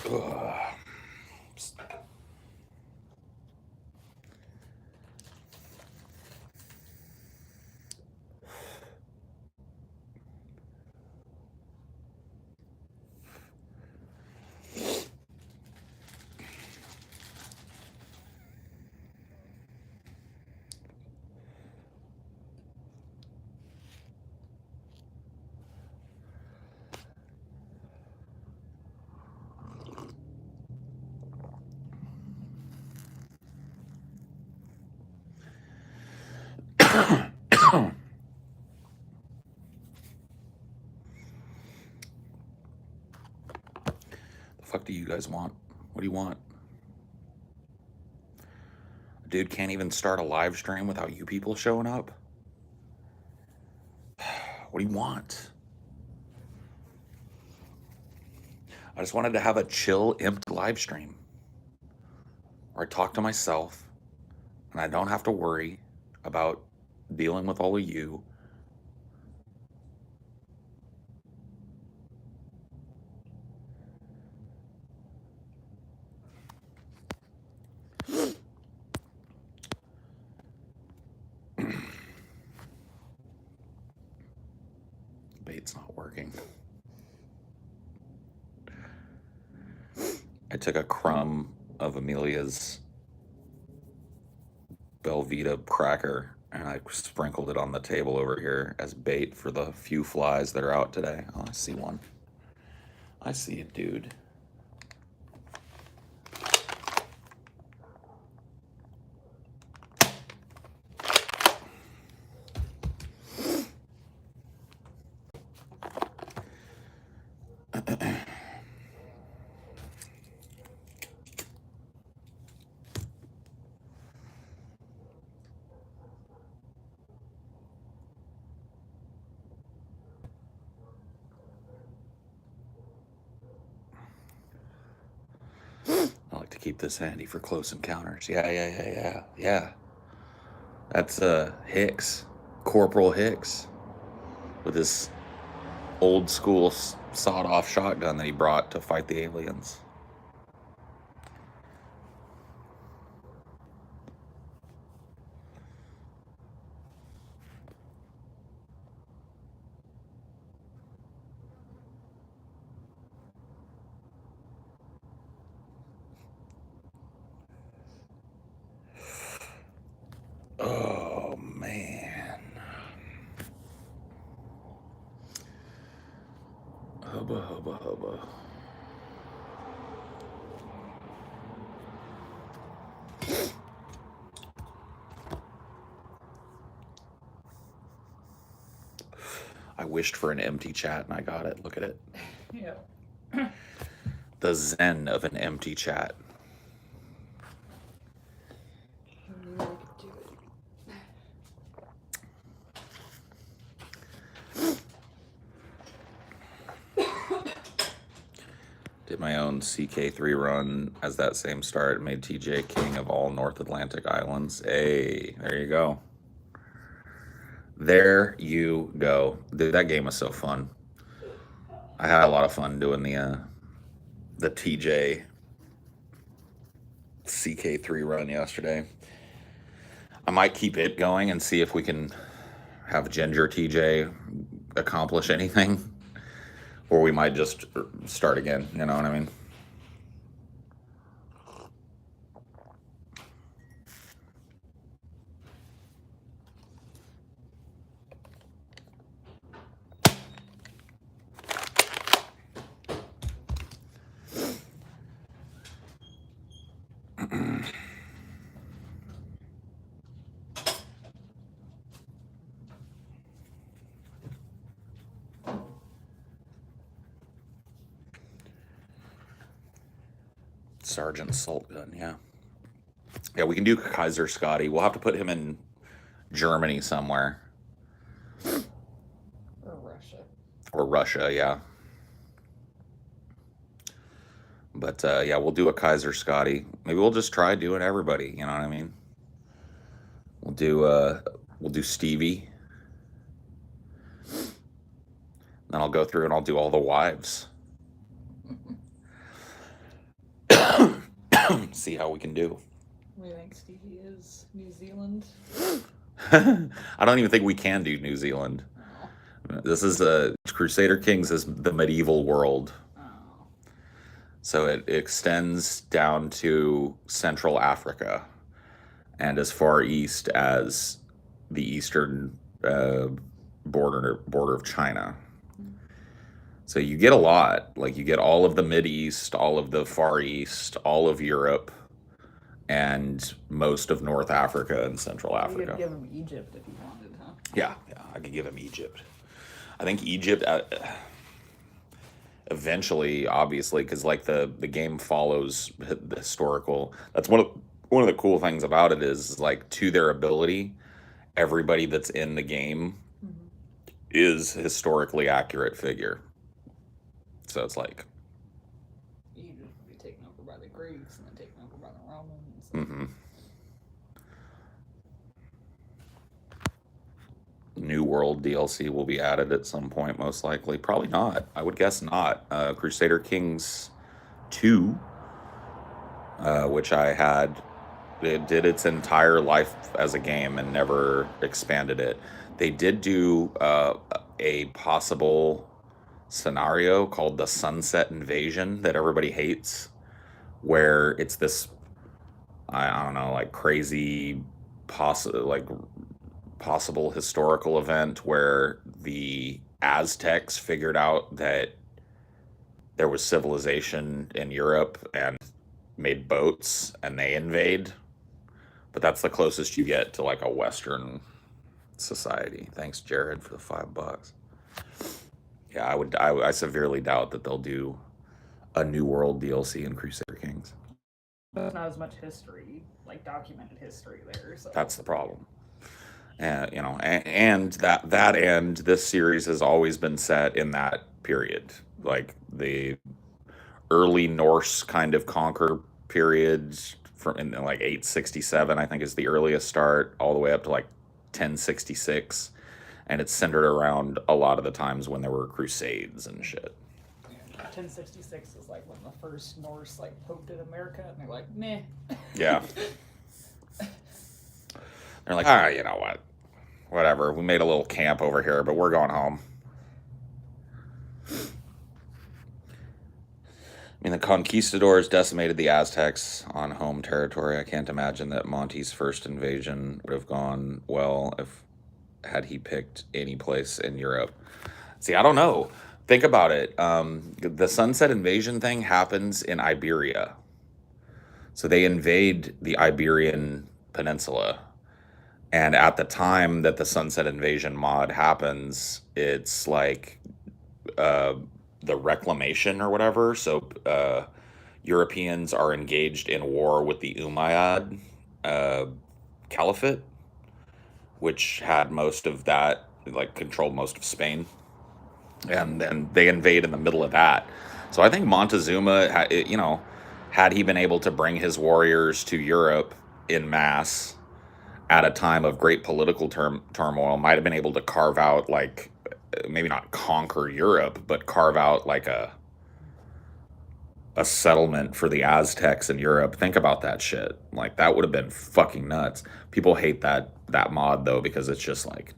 Ugh. The fuck do you guys want? What do you want? Dude can't even start a live stream without you people showing up? What do you want? I just wanted to have a chill, empty live stream where I talk to myself and I don't have to worry about dealing with all of you. Bait's not working. I took a crumb of Amelia's Belvita cracker and I sprinkled it on the table over here as bait for the few flies that are out today. Oh, I see one. I see a dude. I like to keep this handy for close encounters. Yeah. That's Hicks, Corporal Hicks, with his old school sawed-off shotgun that he brought to fight the aliens. Oh man. Hubba. I wished for an empty chat and I got it. Look at it. Yeah. The zen of an empty chat. Did my own CK3 run as that same start. Made TJ king of all North Atlantic islands. Hey, there you go. There you go. Dude, that game was so fun. I had a lot of fun doing the TJ CK3 run yesterday. I might keep it going and see if we can have Ginger TJ accomplish anything. Or we might just start again, you know what I mean? Sergeant Salt Gun, yeah. Yeah, we can do Kaiser Scotty. We'll have to put him in Germany somewhere. Or Russia, yeah. But yeah, we'll do a Kaiser Scotty. Maybe we'll just try doing everybody, you know what I mean? We'll do Stevie. Then I'll go through and I'll do all the wives. See how we can do. What do you think Stevie is? New Zealand? I don't even think we can do New Zealand. Oh. This is Crusader Kings is the medieval world. Oh. So it extends down to Central Africa and as far east as the eastern border of China. So you get a lot. Like you get all of the Mid East, all of the Far East, all of Europe, and most of North Africa and Central You Africa. could give him Egypt if you wanted, huh? Yeah, I could give him Egypt. I think Egypt eventually, obviously, because like the game follows the historical. That's one of the cool things about it is like to their ability, everybody that's in the game Mm-hmm. is historically accurate figure. So it's like, Egypt would be taken over by the Greeks and then taken over by the Romans. mm-hmm. New World DLC will be added at some point, most likely. Probably not. I would guess not. Crusader Kings 2, which I had, it did its entire life as a game and never expanded it. They did do a possible scenario called the Sunset Invasion that everybody hates, where it's this, I don't know, like crazy, possible historical event where the Aztecs figured out that there was civilization in Europe and made boats and they invade. But that's the closest you get to like a Western society. Thanks, Jared, for the $5. Yeah, I severely doubt that they'll do a New World DLC in Crusader Kings. There's not as much history, like documented history there. So That's the problem. You know, and that and this series has always been set in that period, like the early Norse kind of conquer periods from in like 867, I think is the earliest start, all the way up to like 1066, and it's centered around a lot of the times when there were crusades and shit. 1066 is like when the first Norse like poked at America, and they're like, meh. Yeah. They're like, ah, you know what? Whatever. We made a little camp over here, but we're going home. I mean, the conquistadors decimated the Aztecs on home territory. I can't imagine that Monty's first invasion would have gone well if had he picked any place in Europe. See, I don't know. Think about it. The Sunset Invasion thing happens in Iberia. So they invade the Iberian Peninsula. And at the time that the Sunset Invasion mod happens, it's like the Reclamation or whatever. So Europeans are engaged in war with the Umayyad Caliphate, which had most of that, like controlled most of Spain. And then they invade in the middle of that. So I think Montezuma, you know, had he been able to bring his warriors to Europe in mass at a time of great political turmoil, might have been able to carve out, like, maybe not conquer Europe, but carve out like a settlement for the Aztecs in Europe. Think about that shit. Like that would have been fucking nuts. People hate that mod though because it's just like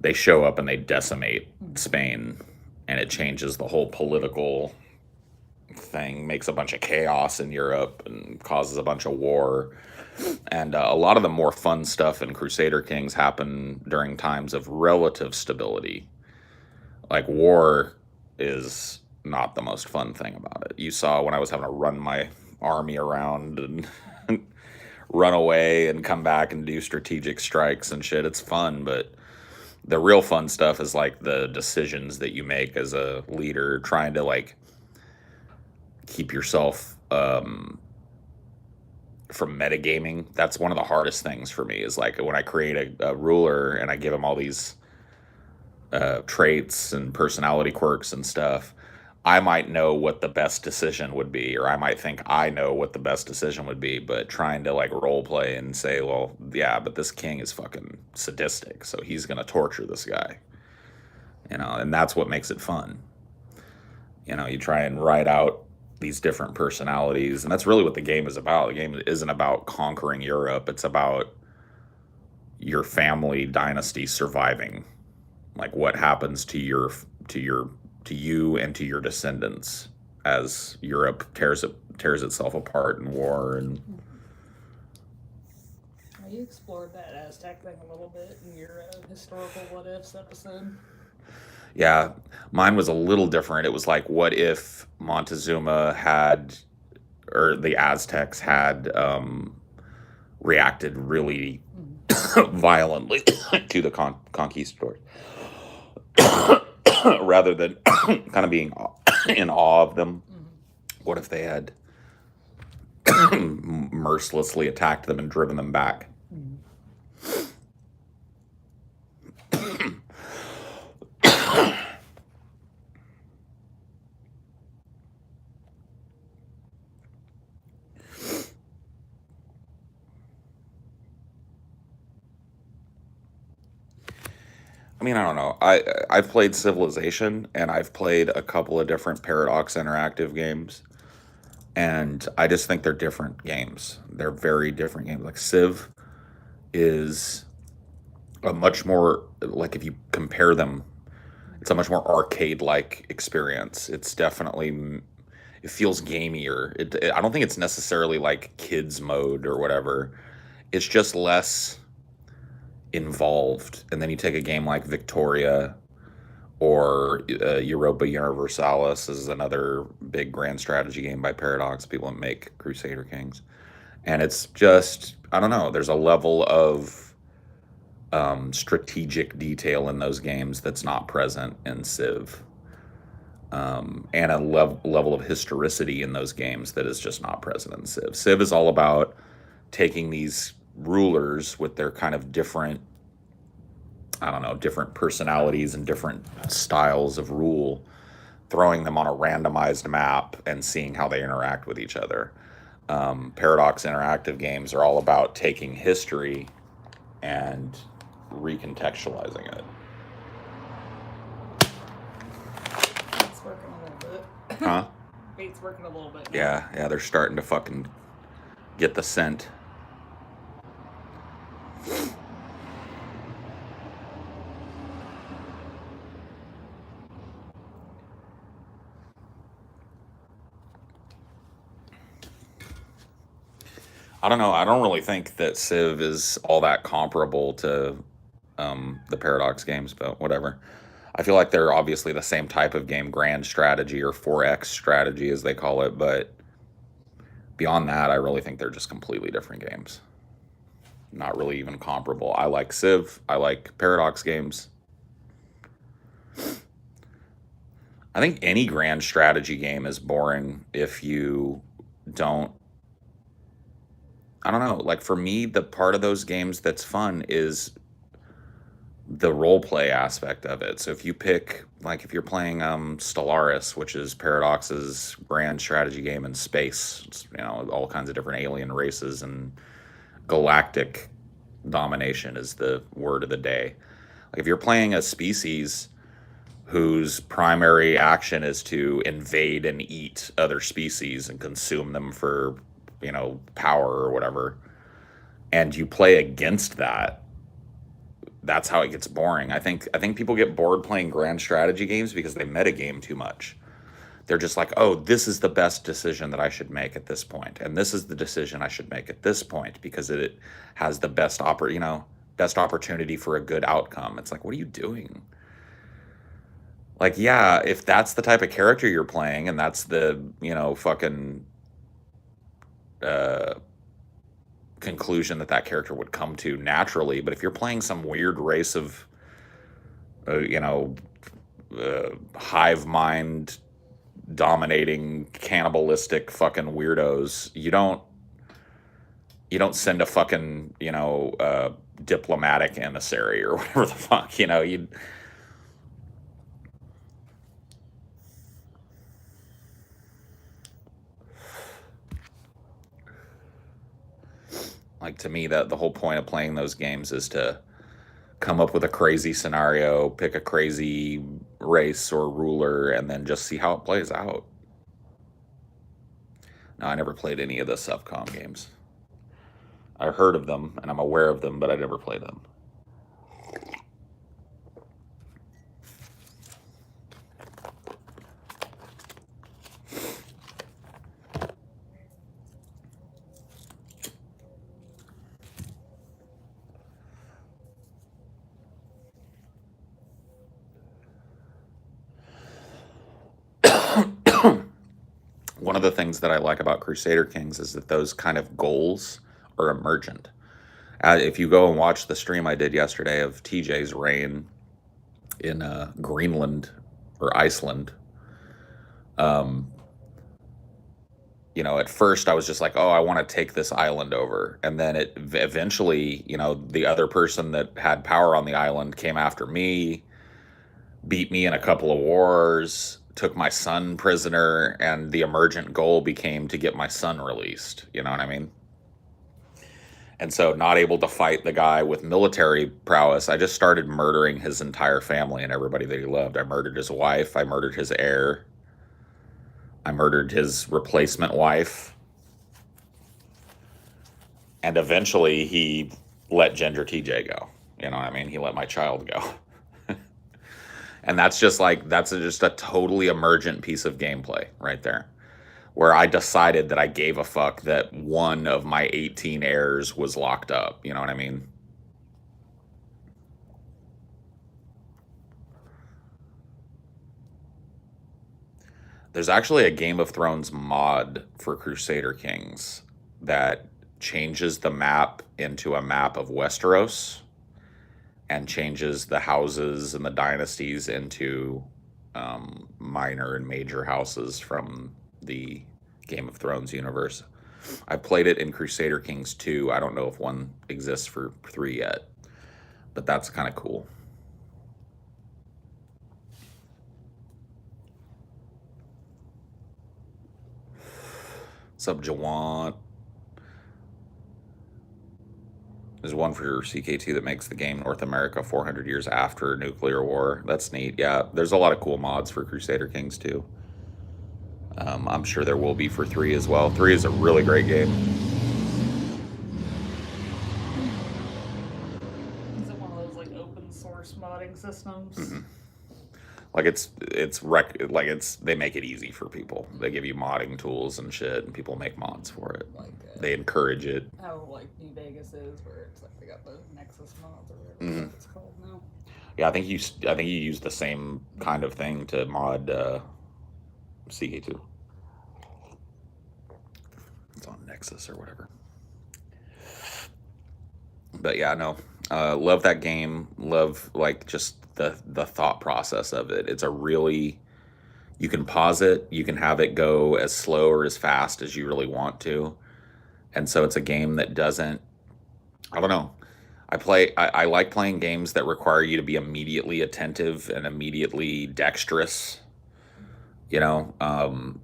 they show up and they decimate Spain and it changes the whole political thing, makes a bunch of chaos in Europe and causes a bunch of war. And a lot of the more fun stuff in Crusader Kings happen during times of relative stability. Like war is not the most fun thing about it. You saw when I was having to run my army around and run away and come back and do strategic strikes and shit. It's fun, but the real fun stuff is like the decisions that you make as a leader, trying to like keep yourself from metagaming. That's one of the hardest things for me is like when I create a ruler and I give him all these traits and personality quirks and stuff, I might know what the best decision would be, or I might think I know what the best decision would be, but trying to like role play and say, well, yeah, but this king is fucking sadistic, so he's gonna torture this guy, you know, and that's what makes it fun. You know, you try and write out these different personalities, and that's really what the game is about. The game isn't about conquering Europe. It's about your family dynasty surviving. Like what happens to you and to your descendants as Europe tears itself apart in war. And You explored that Aztec thing a little bit in your historical what ifs episode. yeah, mine was a little different. It was like, what if Montezuma had, or the Aztecs had, reacted really violently to the conquistadors, rather than kind of being in awe of them? What if they had mercilessly attacked them and driven them back? I mean, I don't know. I've played Civilization, and I've played a couple of different Paradox Interactive games, and I just think they're different games. They're very different games. Like Civ is a much more, like, if you compare them, it's a much more arcade-like experience. It's definitely, it feels gamier. I don't think it's necessarily like kids mode or whatever. It's just less involved. And then you take a game like Victoria or Europa Universalis is another big grand strategy game by Paradox, people that make Crusader Kings. And it's just, I don't know, there's a level of strategic detail in those games that's not present in Civ. And a level of historicity in those games that is just not present in Civ. Civ is all about taking these rulers with their kind of different, I don't know, different personalities and different styles of rule, throwing them on a randomized map and seeing how they interact with each other. Paradox Interactive games are all about taking history and recontextualizing it. It's working a little bit. Huh? It's working a little bit now. Yeah, they're starting to fucking get the scent. I don't know. I don't really think that Civ is all that comparable to the Paradox games, but whatever. I feel like they're obviously the same type of game, grand strategy or 4X strategy as they call it, but beyond that, I really think they're just completely different games. Not really even comparable. I like Civ. I like Paradox games. I think any grand strategy game is boring if you don't, I don't know. Like for me, the part of those games that's fun is the role play aspect of it. So if you pick, like if you're playing Stellaris, which is Paradox's grand strategy game in space, it's, all kinds of different alien races, and galactic domination is the word of the day. Like if you're playing a species whose primary action is to invade and eat other species and consume them for, power or whatever, and you play against that, that's how it gets boring. I think people get bored playing grand strategy games because they metagame too much. They're just like, oh, this is the best decision that I should make at this point, and this is the decision I should make at this point because it has the best opportunity for a good outcome. It's like, what are you doing? Like, yeah, if that's the type of character you're playing and that's the, fucking conclusion that character would come to naturally, but if you're playing some weird race of, hive mind dominating cannibalistic fucking weirdos, you don't send a fucking, diplomatic emissary or whatever the fuck, you. Like, to me, that the whole point of playing those games is to come up with a crazy scenario, pick a crazy race or ruler, and then just see how it plays out. No, I never played any of the SUFCOM games. I heard of them and I'm aware of them, but I never played them. One of the things that I like about Crusader Kings is that those kind of goals are emergent. If you go and watch the stream I did yesterday of TJ's reign in Greenland or Iceland, um, you know, at first I was just like, oh, I want to take this island over. And then it eventually, you know, the other person that had power on the island came after me, beat me in a couple of wars, took my son prisoner, and the emergent goal became to get my son released. You know what I mean? And so, not able to fight the guy with military prowess, I just started murdering his entire family and everybody that he loved. I murdered his wife, I murdered his heir, I murdered his replacement wife. And eventually, he let Ginger TJ go. You know what I mean? He let my child go. And that's just like, that's just a totally emergent piece of gameplay right there, where I decided that I gave a fuck that one of my 18 heirs was locked up. You know what I mean? There's actually a Game of Thrones mod for Crusader Kings that changes the map into a map of Westeros and changes the houses and the dynasties into minor and major houses from the Game of Thrones universe. I played it in Crusader Kings 2. I don't know if one exists for 3 yet, but that's kind of cool. What's up, Jawant? There's one for CK2 that makes the game North America 400 years after nuclear war. That's neat. Yeah, there's a lot of cool mods for Crusader Kings 2. I'm sure there will be for 3 as well. 3 is a really great game. Is it one of those like open source modding systems? Mm-hmm. Like they make it easy for people. They give you modding tools and shit, and people make mods for it. Like they encourage it. How like New Vegas is, where it's like they got the Nexus mods or whatever it's called now. Yeah, I think you use the same kind of thing to mod CK2. It's on Nexus or whatever. But yeah, no, love that game. Love like just the thought process of it. It's a really, you can pause it, you can have it go as slow or as fast as you really want to, and so it's a game that doesn't. I don't know. I like playing games that require you to be immediately attentive and immediately dexterous. You know,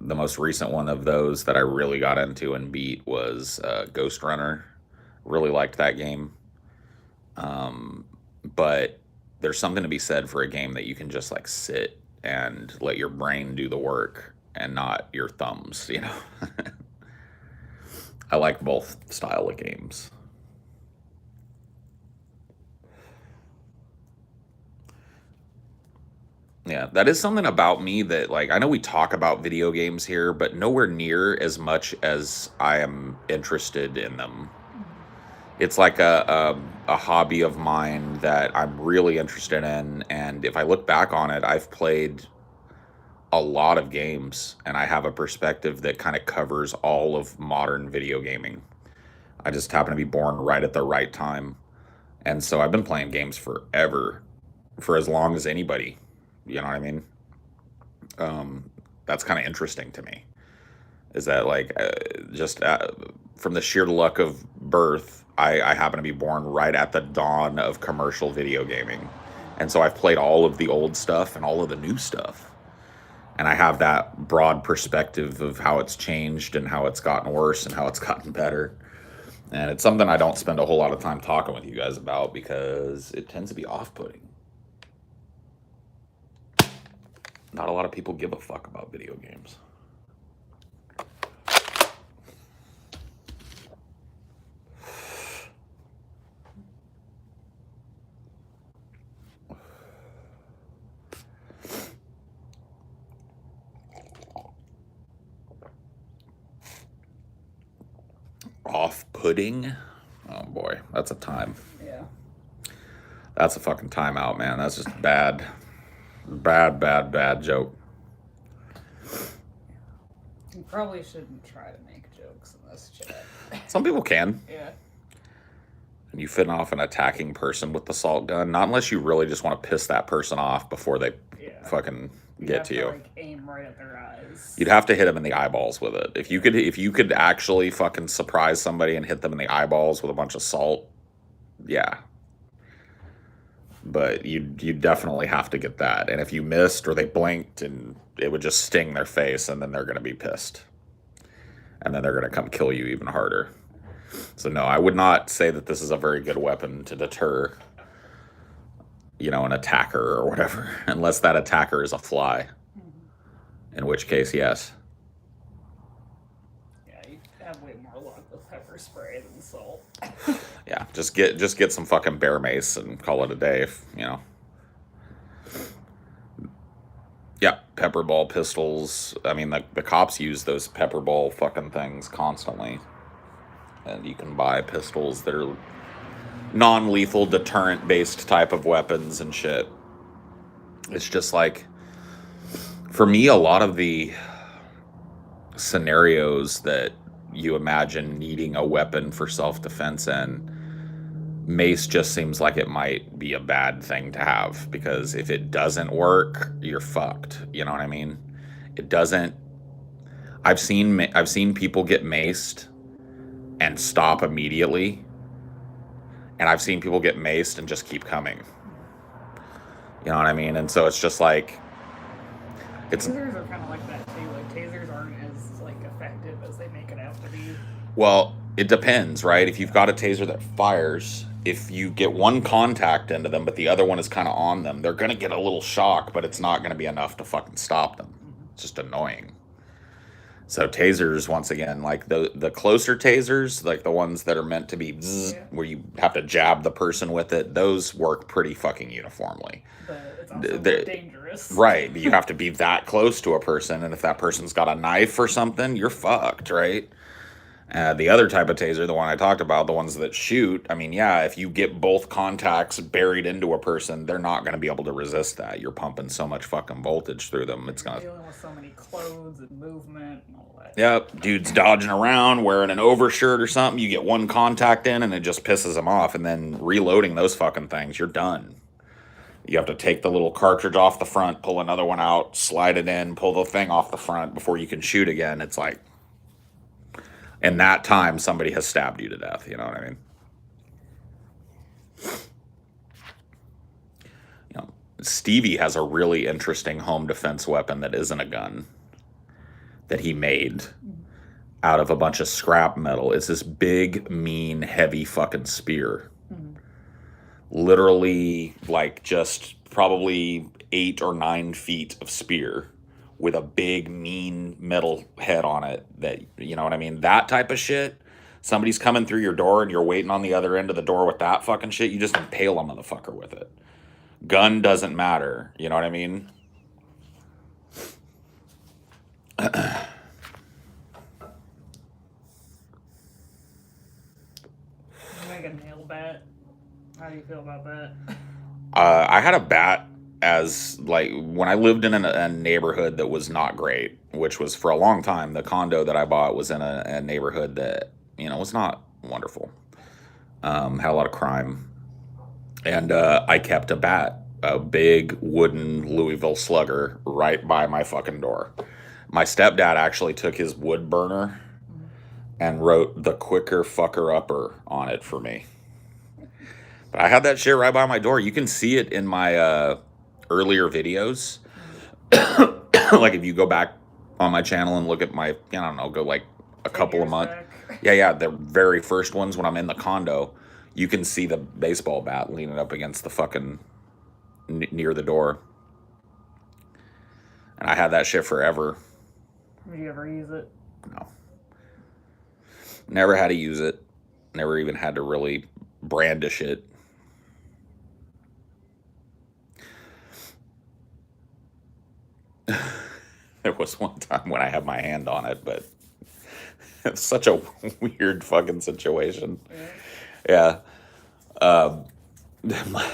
the most recent one of those that I really got into and beat was Ghost Runner. Really liked that game. But there's something to be said for a game that you can just like sit and let your brain do the work and not your thumbs, you know. I like both style of games. Yeah, that is something about me that, like, I know we talk about video games here, but nowhere near as much as I am interested in them. It's like a hobby of mine that I'm really interested in, and if I look back on it, I've played a lot of games, and I have a perspective that kind of covers all of modern video gaming. I just happen to be born right at the right time, and so I've been playing games forever, for as long as anybody. You know what I mean? That's kind of interesting to me. Is that like just from the sheer luck of birth, I happen to be born right at the dawn of commercial video gaming. And so I've played all of the old stuff and all of the new stuff. And I have that broad perspective of how it's changed and how it's gotten worse and how it's gotten better. And it's something I don't spend a whole lot of time talking with you guys about because it tends to be off-putting. Not a lot of people give a fuck about video games. pudding. Oh boy, that's a time. Yeah. That's a fucking timeout, man. That's just bad. Bad joke. You probably shouldn't try to make jokes in this chat. Some people can. Yeah. And you fit off an attacking person with the salt gun, not unless you really just want to piss that person off before they fucking get to you. Like aim right at their eyes. You'd have to hit them in the eyeballs with it. If you could actually fucking surprise somebody and hit them in the eyeballs with a bunch of salt, yeah. But you definitely have to get that. And if you missed or they blinked, and it would just sting their face, and then they're going to be pissed. And then they're going to come kill you even harder. So no, I would not say that this is a very good weapon to deter, an attacker or whatever, unless that attacker is a fly. In which case, yes. Yeah, you have way more luck with pepper spray than salt. Yeah, just get some fucking bear mace and call it a day. Yeah, pepper ball pistols. I mean, the cops use those pepper ball fucking things constantly. And you can buy pistols that are non-lethal, deterrent-based type of weapons and shit. It's just like, for me, a lot of the scenarios that you imagine needing a weapon for self-defense in, mace just seems like it might be a bad thing to have, because if it doesn't work, you're fucked. You know what I mean? It doesn't. I've seen people get maced and stop immediately, and I've seen people get maced and just keep coming. You know what I mean? And so it's just like, tasers are kind of like that too. Like tasers aren't as like effective as they make it out to be. Well, it depends, right? If you've got a taser that fires, if you get one contact into them, but the other one is kind of on them, they're going to get a little shock, but it's not going to be enough to fucking stop them. It's just annoying. So tasers, once again, like the closer tasers, like the ones that are meant to be where you have to jab the person with it, those work pretty fucking uniformly. But it's also dangerous. Right. You have to be that close to a person, and if that person's got a knife or something, you're fucked, right? The other type of taser, the one I talked about, the ones that shoot, I mean, yeah, if you get both contacts buried into a person, they're not going to be able to resist that. You're pumping so much fucking voltage through them. It's going to... Dealing with so many clothes and movement and all that. Yep, dude's dodging around, wearing an overshirt or something. You get one contact in, and it just pisses them off. And then reloading those fucking things, you're done. You have to take the little cartridge off the front, pull another one out, slide it in, pull the thing off the front before you can shoot again. It's like... in that time, somebody has stabbed you to death. You know what I mean? Stevie has a really interesting home defense weapon that isn't a gun that he made out of a bunch of scrap metal. It's this big, mean, heavy fucking spear. Literally, like, just probably 8 or 9 feet of spear with a big, mean metal head on it. That, you know what I mean? That type of shit. Somebody's coming through your door and you're waiting on the other end of the door with that fucking shit. You just impale a motherfucker with it. Gun doesn't matter. You know what I mean? Like a nail bat. How do you feel about that? I had a bat as, like, when I lived in a neighborhood that was not great, which was for a long time. The condo that I bought was in a neighborhood that, was not wonderful. Had a lot of crime. And I kept a bat, a big wooden Louisville Slugger, right by my fucking door. My stepdad actually took his wood burner and wrote "the quicker fucker upper" on it for me. But I had that shit right by my door. You can see it in my earlier videos. Like, if you go back on my channel and look at my, I don't know, go like a couple of months. Yeah, the very first ones when I'm in the condo, you can see the baseball bat leaning up against the fucking near the door. And I had that shit forever. Did you ever use it? No. Never had to use it. Never even had to really brandish it. There was one time when I had my hand on it, but It's such a weird fucking situation. Yeah. Yeah. My,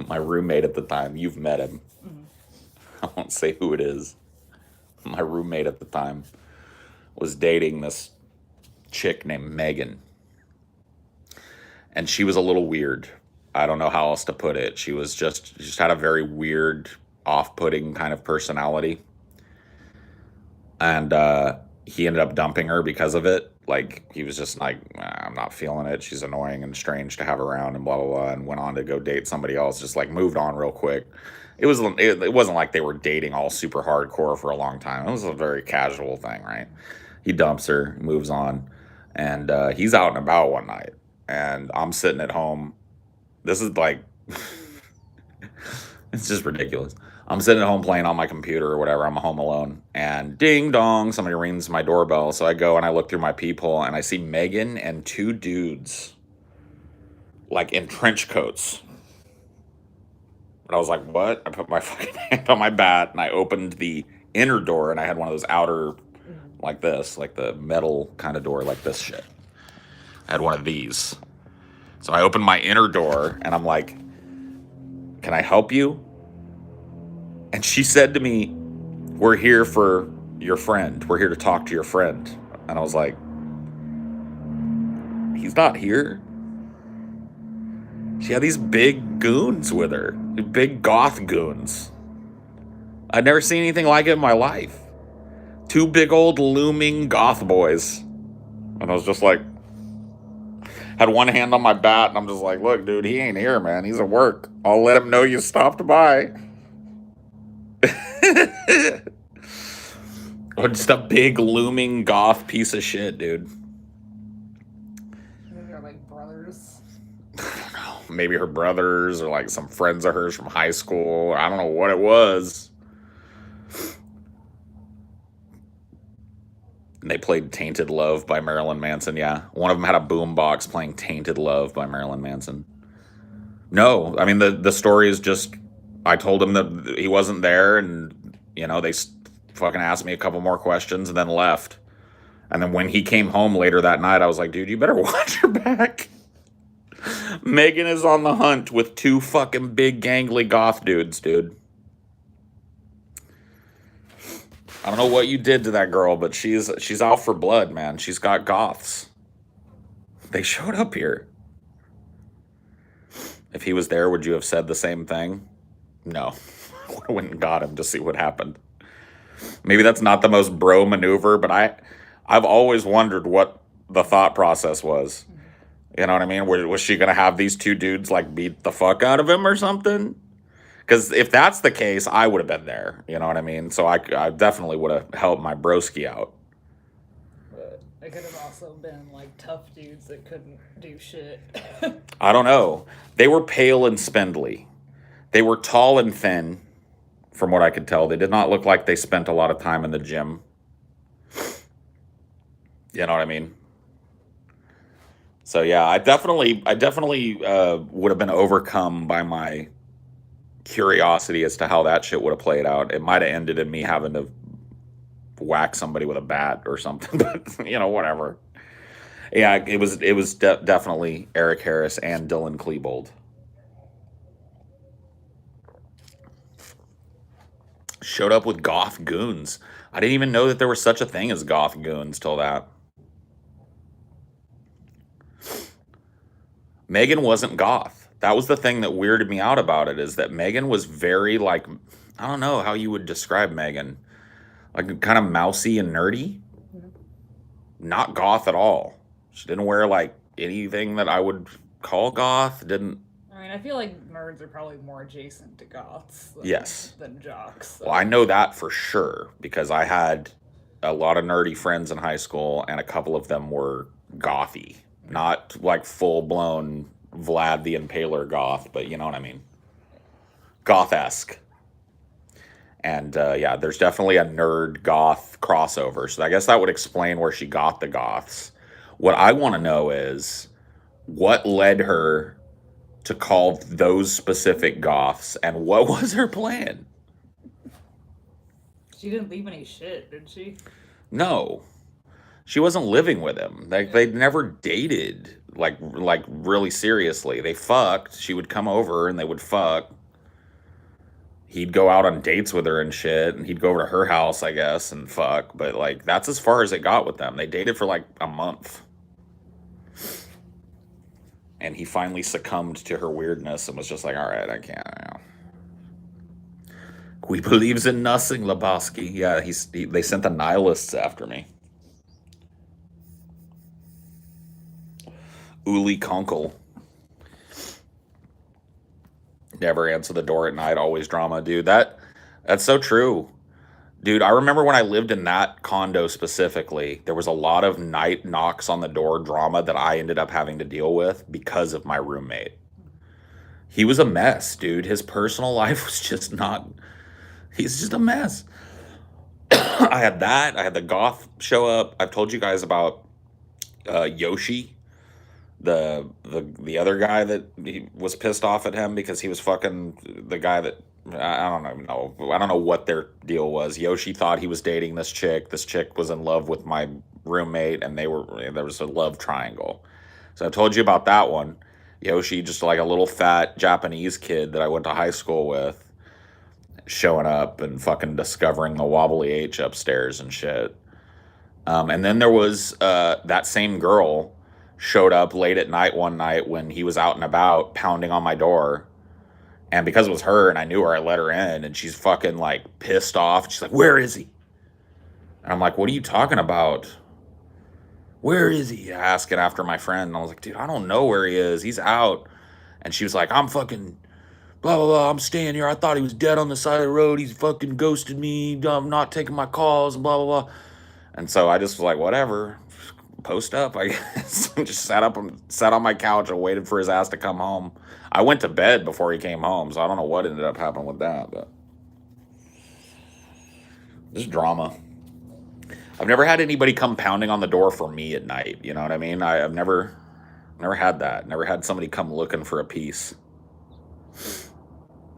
my roommate at the time, you've met him. Mhm. I won't say who it is. My roommate at the time was dating this chick named Megan. And she was a little weird. I don't know how else to put it. She just had a very weird, off-putting kind of personality. And he ended up dumping her because of it. Like he was just like, I'm not feeling it. She's annoying and strange to have around, and blah blah blah. And went on to go date somebody else. Just like moved on real quick. It wasn't like they were dating all super hardcore for a long time. It was a very casual thing, right? He dumps her, moves on, and he's out and about one night, and I'm sitting at home. This is like, it's just ridiculous. I'm sitting at home playing on my computer or whatever. I'm home alone, and ding dong, somebody rings my doorbell. So I go and I look through my peephole, and I see Megan and two dudes, like in trench coats. And I was like, "What?" I put my fucking hand on my bat, and I opened the inner door, and I had one of those outer, like this, like the metal kind of door, like this shit. I had one of these. So I opened my inner door, and I'm like, "Can I help you?" And she said to me, "We're here for your friend. We're here to talk to your friend." And I was like, "He's not here?" She had these big goons with her, big goth goons. I'd never seen anything like it in my life. Two big old looming goth boys. And I was just like, had one hand on my bat, and I'm just like, "Look, dude, he ain't here, man. He's at work. I'll let him know you stopped by." Or just a big looming goth piece of shit, dude. They're like brothers. Maybe her brothers or like some friends of hers from high school. I don't know what it was. And they played Tainted Love by Marilyn Manson. Yeah. One of them had a boombox playing Tainted Love by Marilyn Manson. No, I mean, the story is just I told him that he wasn't there, and, they fucking asked me a couple more questions and then left. And then when he came home later that night, I was like, "Dude, you better watch your back." Megan is on the hunt with two fucking big gangly goth dudes, dude. I don't know what you did to that girl, but she's out for blood, man. She's got goths. They showed up here. If he was there, would you have said the same thing? No. I went and got him to see what happened. Maybe that's not the most bro maneuver, but I've always wondered what the thought process was. You know what I mean? Was she gonna have these two dudes like beat the fuck out of him or something? Because if that's the case, I would have been there. You know what I mean? So I definitely would have helped my broski out. But they could have also been like tough dudes that couldn't do shit. I don't know. They were pale and spindly. They were tall and thin, from what I could tell. They did not look like they spent a lot of time in the gym. You know what I mean? So yeah, I definitely would have been overcome by my curiosity as to how that shit would have played out. It might have ended in me having to whack somebody with a bat or something, but whatever. Yeah, it was definitely Eric Harris and Dylan Klebold. Showed up with goth goons. I didn't even know that there was such a thing as goth goons till that. Megan wasn't goth. That was the thing that weirded me out about it, is that Megan was very like, I don't know how you would describe Megan. Like kind of mousy and nerdy. Not goth at all. She didn't wear like anything that I would call goth. Didn't. I mean, I feel like nerds are probably more adjacent to goths Yes. than jocks. So. Well, I know that for sure because I had a lot of nerdy friends in high school, and a couple of them were gothy. Not like full blown Vlad the Impaler goth, but you know what I mean. Goth-esque. And yeah, there's definitely a nerd goth crossover. So I guess that would explain where she got the goths. What I want to know is what led her to call those specific goths, and what was her plan? She didn't leave any shit, did she? No. She wasn't living with him. Like they never dated like really seriously. They fucked. She would come over and they would fuck. He'd go out on dates with her and shit, and he'd go over to her house, I guess, and fuck. But like that's as far as it got with them. They dated for like a month. And he finally succumbed to her weirdness and was just like, all right, I can't. He believes in nothing, Lebowski. Yeah, they sent the nihilists after me. Uli Kunkel. Never answer the door at night, always drama. Dude, that's so true. Dude, I remember when I lived in that condo specifically, there was a lot of night knocks on the door drama that I ended up having to deal with because of my roommate. He was a mess, dude. His personal life was just not, he's just a mess. I had that. I had the goth show up. I've told you guys about Yoshi, the other guy that he was pissed off at him because he was fucking the guy that I don't even know. I don't know what their deal was. Yoshi thought he was dating this chick. This chick was in love with my roommate, and there was a love triangle. So I told you about that one. Yoshi, just like a little fat Japanese kid that I went to high school with, showing up and fucking discovering the wobbly H upstairs and shit. And then there was that same girl showed up late at night one night when he was out and about, pounding on my door. And because it was her and I knew her, I let her in, and she's fucking like pissed off. She's like, where is he? And I'm like, what are you talking about? Where is he? Asking after my friend. And I was like, dude, I don't know where he is. He's out. And she was like, I'm fucking blah, blah, blah. I'm staying here. I thought he was dead on the side of the road. He's fucking ghosted me. I'm not taking my calls, blah, blah, blah. And so I just was like, whatever. Post up, I guess. Just sat on my couch and waited for his ass to come home. I went to bed before he came home, so I don't know what ended up happening with that, but just drama. I've never had anybody come pounding on the door for me at night. You know what I mean? I've never had that. Never had somebody come looking for a piece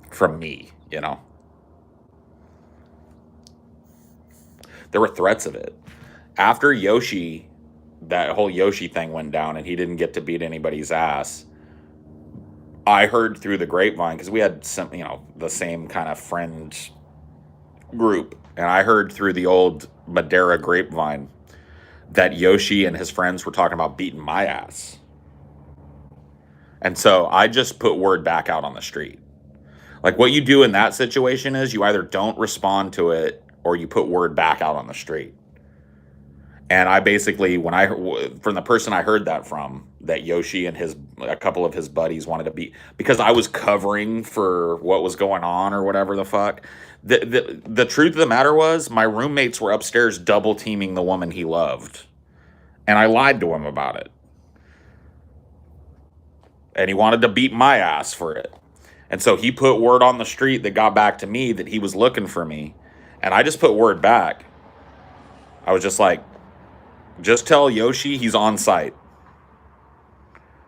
from me. You know, there were threats of it after Yoshi. That whole Yoshi thing went down and he didn't get to beat anybody's ass. I heard through the grapevine, because we had some, the same kind of friend group, and I heard through the old Madeira grapevine that Yoshi and his friends were talking about beating my ass. And so I just put word back out on the street. Like, what you do in that situation is you either don't respond to it or you put word back out on the street. And I basically, from the person I heard that from, that Yoshi and a couple of his buddies wanted to beat, because I was covering for what was going on or whatever the fuck. The truth of the matter was, my roommates were upstairs double teaming the woman he loved. And I lied to him about it. And he wanted to beat my ass for it. And so he put word on the street that got back to me that he was looking for me. And I just put word back. I was just like, just tell Yoshi he's on site.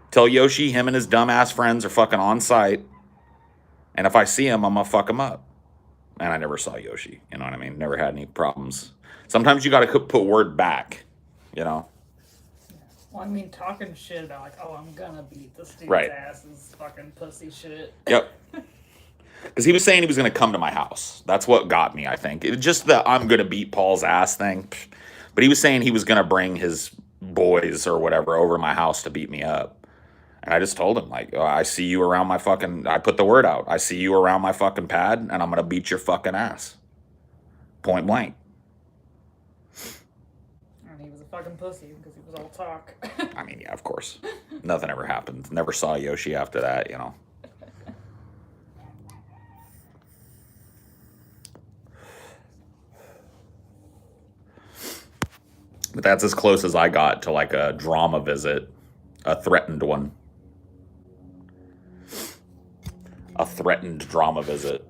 Tell Yoshi him and his dumbass friends are fucking on site. And if I see him, I'm going to fuck him up. And I never saw Yoshi. You know what I mean? Never had any problems. Sometimes you got to put word back, Well, I mean, talking shit about, like, oh, I'm going to beat this dude's ass is fucking pussy shit. Yep. Because he was saying he was going to come to my house. That's what got me, I think. It was just the I'm going to beat Paul's ass thing. But he was saying he was going to bring his boys or whatever over to my house to beat me up. And I just told him, like, oh, I see you around my fucking, I put the word out. I see you around my fucking pad, and I'm going to beat your fucking ass. Point blank. And he was a fucking pussy because he was all talk. I mean, yeah, of course. Nothing ever happened. Never saw Yoshi after that, But that's as close as I got to like a drama visit, a threatened one. A threatened drama visit.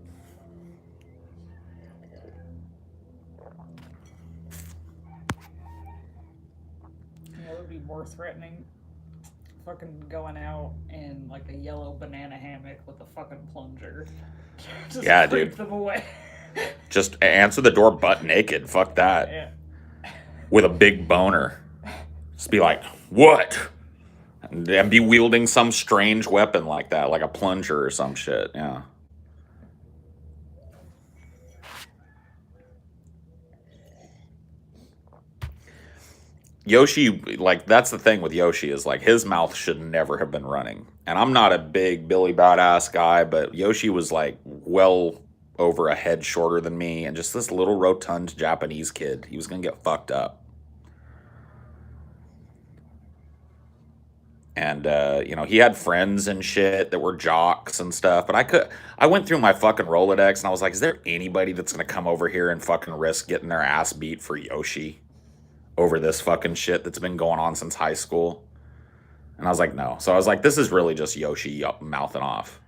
It would be more threatening fucking going out in like a yellow banana hammock with a fucking plunger. Just yeah, creep dude. them away. Just answer the door butt naked. Fuck that. Yeah. with a big boner. Just be like, what? And be wielding some strange weapon like that, like a plunger or some shit. Yeah. Yoshi, like, that's the thing with Yoshi is like his mouth should never have been running. And I'm not a big Billy Badass guy, but Yoshi was like well over a head shorter than me and just this little rotund Japanese kid. He was going to get fucked up. And you know, he had friends and shit that were jocks and stuff, but I went through my fucking Rolodex and I was like, is there anybody that's going to come over here and fucking risk getting their ass beat for Yoshi over this fucking shit that's been going on since high school? And I was like, no. So I was like, this is really just Yoshi mouthing off.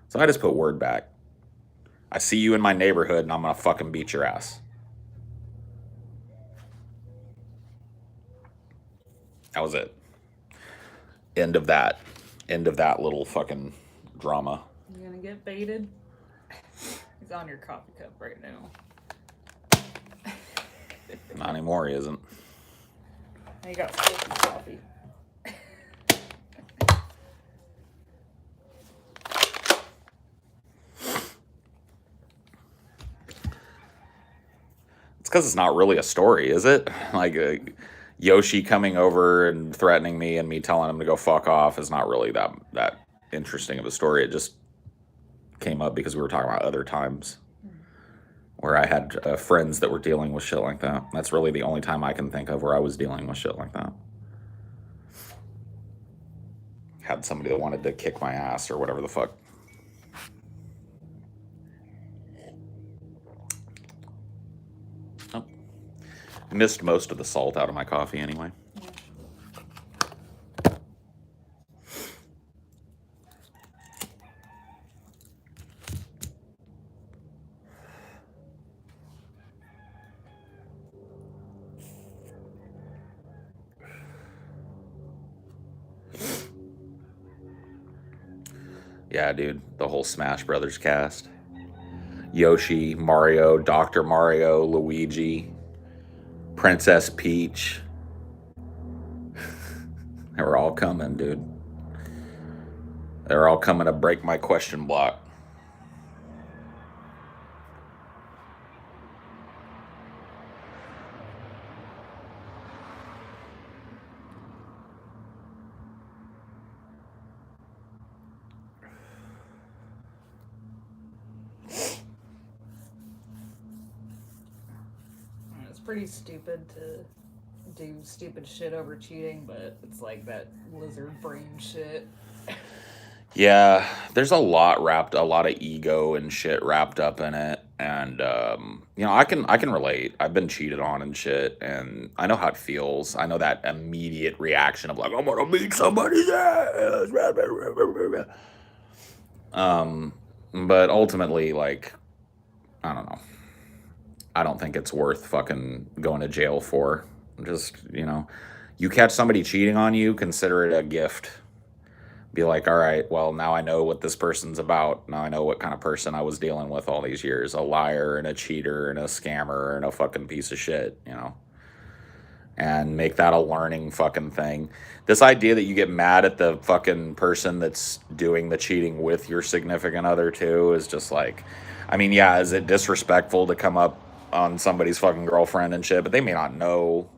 So I just put word back. I see you in my neighborhood and I'm going to fucking beat your ass. That was it. End of that. End of that little fucking drama. You gonna get baited? He's on your coffee cup right now. Not anymore, he isn't. You got filthy coffee. It's because it's not really a story, is it? Like Yoshi coming over and threatening me and me telling him to go fuck off is not really that interesting of a story. It just came up because we were talking about other times where I had friends that were dealing with shit like that. That's really the only time I can think of where I was dealing with shit like that. Had somebody that wanted to kick my ass or whatever the fuck. Oh. Missed most of the salt out of my coffee anyway. Yeah, dude, the whole Smash Brothers cast. Yoshi, Mario, Dr. Mario, Luigi, Princess Peach. They were all coming, dude. They were all coming to break my question block. It's pretty stupid to do stupid shit over cheating, but it's like that lizard brain shit. Yeah, there's a lot of ego and shit wrapped up in it, and you know, I can relate. I've been cheated on and shit, and I know how it feels. I know that immediate reaction of like, I'm gonna beat somebody's ass. But ultimately, like, I don't know. I don't think it's worth fucking going to jail for. Just, you know, you catch somebody cheating on you, consider it a gift. Be like, all right, well, now I know what this person's about. Now I know what kind of person I was dealing with all these years. A liar and a cheater and a scammer and a fucking piece of shit, you know? And make that a learning fucking thing. This idea that you get mad at the fucking person that's doing the cheating with your significant other too is just like, I mean, yeah, is it disrespectful to come up on somebody's fucking girlfriend and shit? But they may not know.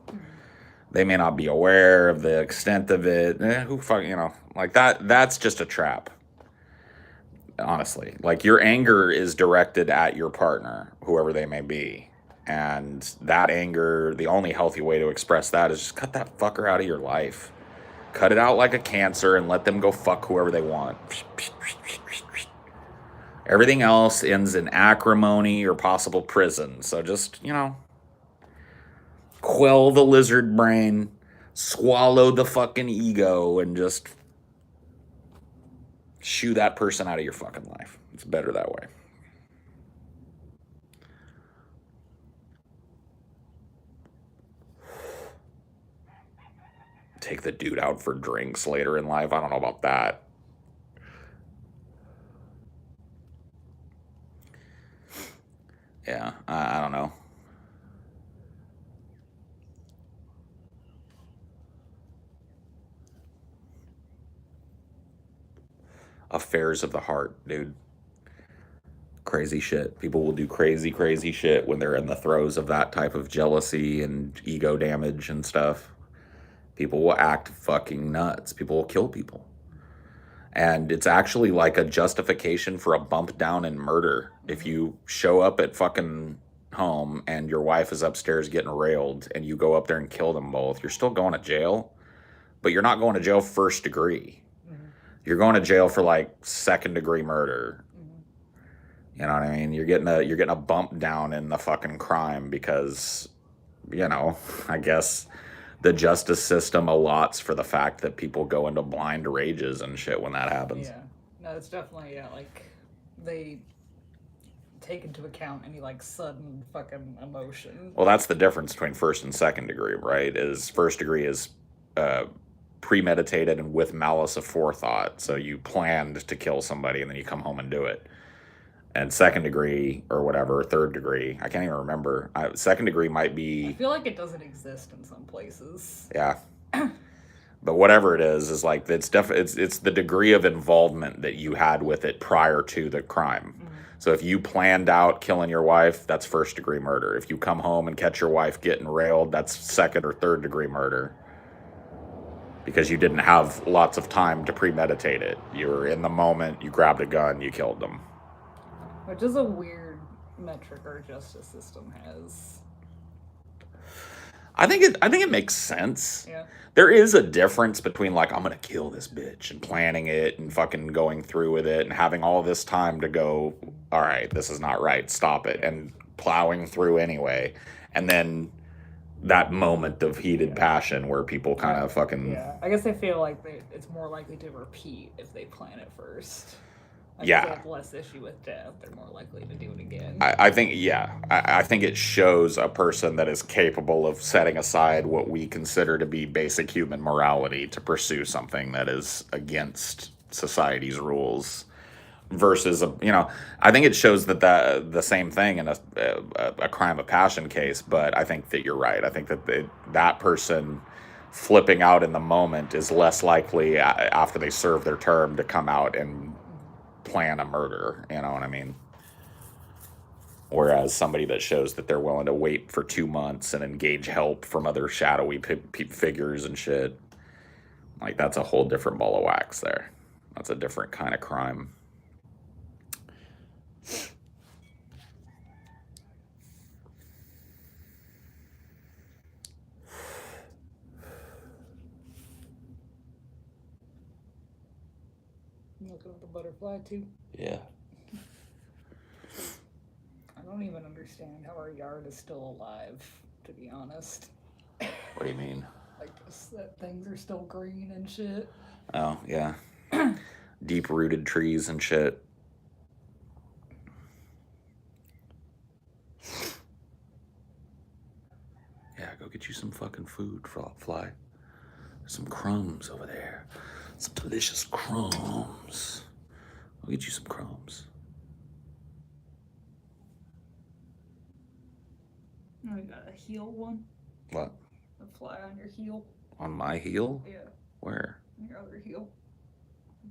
They may not be aware of the extent of it. Who fuck, you know, like that's just a trap. Honestly, like your anger is directed at your partner, whoever they may be. And that anger, the only healthy way to express that is just cut that fucker out of your life. Cut it out like a cancer and let them go fuck whoever they want. Everything else ends in acrimony or possible prison. So just, you know, quell the lizard brain, swallow the fucking ego, and just shoo that person out of your fucking life. It's better that way. Take the dude out for drinks later in life. I don't know about that. Yeah, I don't know. affairs of the heart, dude. Crazy shit. People will do crazy, crazy shit when they're in the throes of that type of jealousy and ego damage and stuff. People will act fucking nuts. People will kill people. And it's actually like a justification for a bump down in murder. If you show up at fucking home and your wife is upstairs getting railed and you go up there and kill them both, you're still going to jail, but you're not going to jail first degree. You're going to jail for like second degree murder. You know what I mean? You're getting a bump down in the fucking crime because, you know, I guess the justice system allots for the fact that people go into blind rages and shit when that happens. Yeah. No, it's definitely, yeah, like, they take into account any, like, sudden fucking emotion. Well, that's the difference between first and second degree, right? Is first degree is premeditated and with malice of forethought. So you planned to kill somebody and then you come home and do it. And second degree or whatever, third degree, I can't even remember. Second degree might be... I feel like it doesn't exist in some places. Yeah. But whatever it is like it's the degree of involvement that you had with it prior to the crime. So if you planned out killing your wife, that's first degree murder. If you come home and catch your wife getting railed, that's second or third degree murder. Because you didn't have lots of time to premeditate it. You were in the moment, you grabbed a gun, you killed them. Which is a weird metric our justice system has. I think it makes sense. Yeah. There is a difference between like, I'm gonna kill this bitch and planning it and fucking going through with it and having all this time to go, all right, this is not right, stop it, and plowing through anyway. And then that moment of heated passion where people kind of fucking... Yeah, I guess I feel like it's more likely to repeat if they plan it first. Like Yeah. if they have less issue with death, they're more likely to do it again. I think, yeah. I think it shows a person that is capable of setting aside what we consider to be basic human morality to pursue something that is against society's rules versus, I think it shows that the same thing in a crime of passion case, but I think that you're right. I think that that person flipping out in the moment is less likely after they serve their term to come out and plan a murder, you know what I mean? Whereas somebody that shows that they're willing to wait for 2 months and engage help from other shadowy figures and shit, like that's a whole different ball of wax there. That's a different kind of crime. You looking at the butterfly too? Yeah. I don't even understand how our yard is still alive, to be honest. What do you mean? Like just that things are still green and shit. Oh, yeah. Deep-rooted trees and shit. Yeah, go get you some fucking food, Fly. There's some crumbs over there. Some delicious crumbs. I'll get you some crumbs. Oh, you got a heel one? What? A fly on your heel? On my heel? Yeah. Where? On your other heel.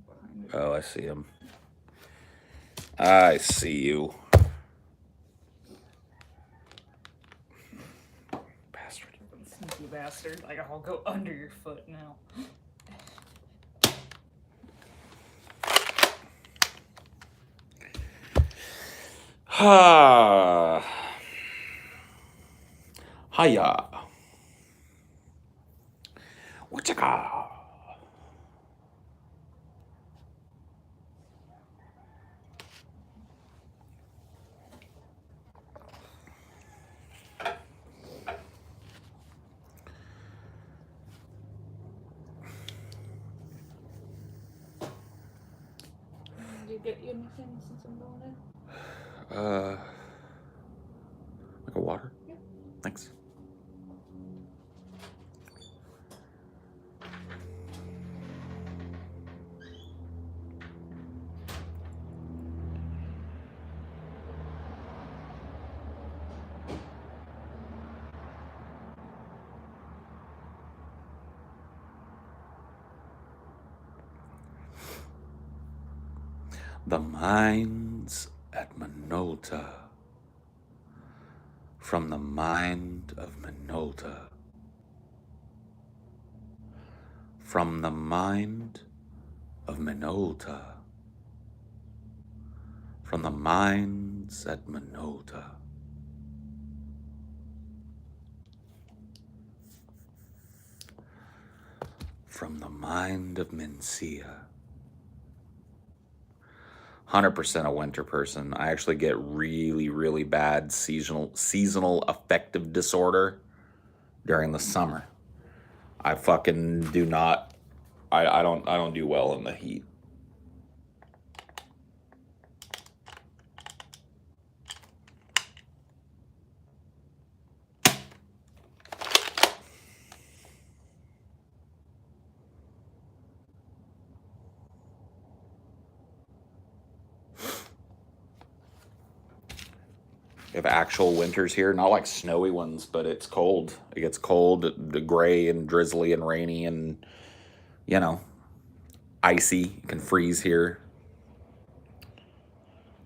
Behind it. Oh, I see him. I see you. Bastard. Sneaky bastard. Like, I'll go under your foot now. Ha. Hiya. Wachaka. Did you get you anything since I'm going in? Like a water? Yeah. Thanks. The mines at Minolta. From the mind of Minolta. From the mind of Minolta. From the mines at Minolta. From the mind of Mencia. 100% a winter person. I actually get really, really bad seasonal affective disorder during the summer. I fucking do not. I don't do well in the heat. We have actual winters here, not like snowy ones, but it's cold. It gets cold, gray and drizzly and rainy and, you know, icy. You can freeze here.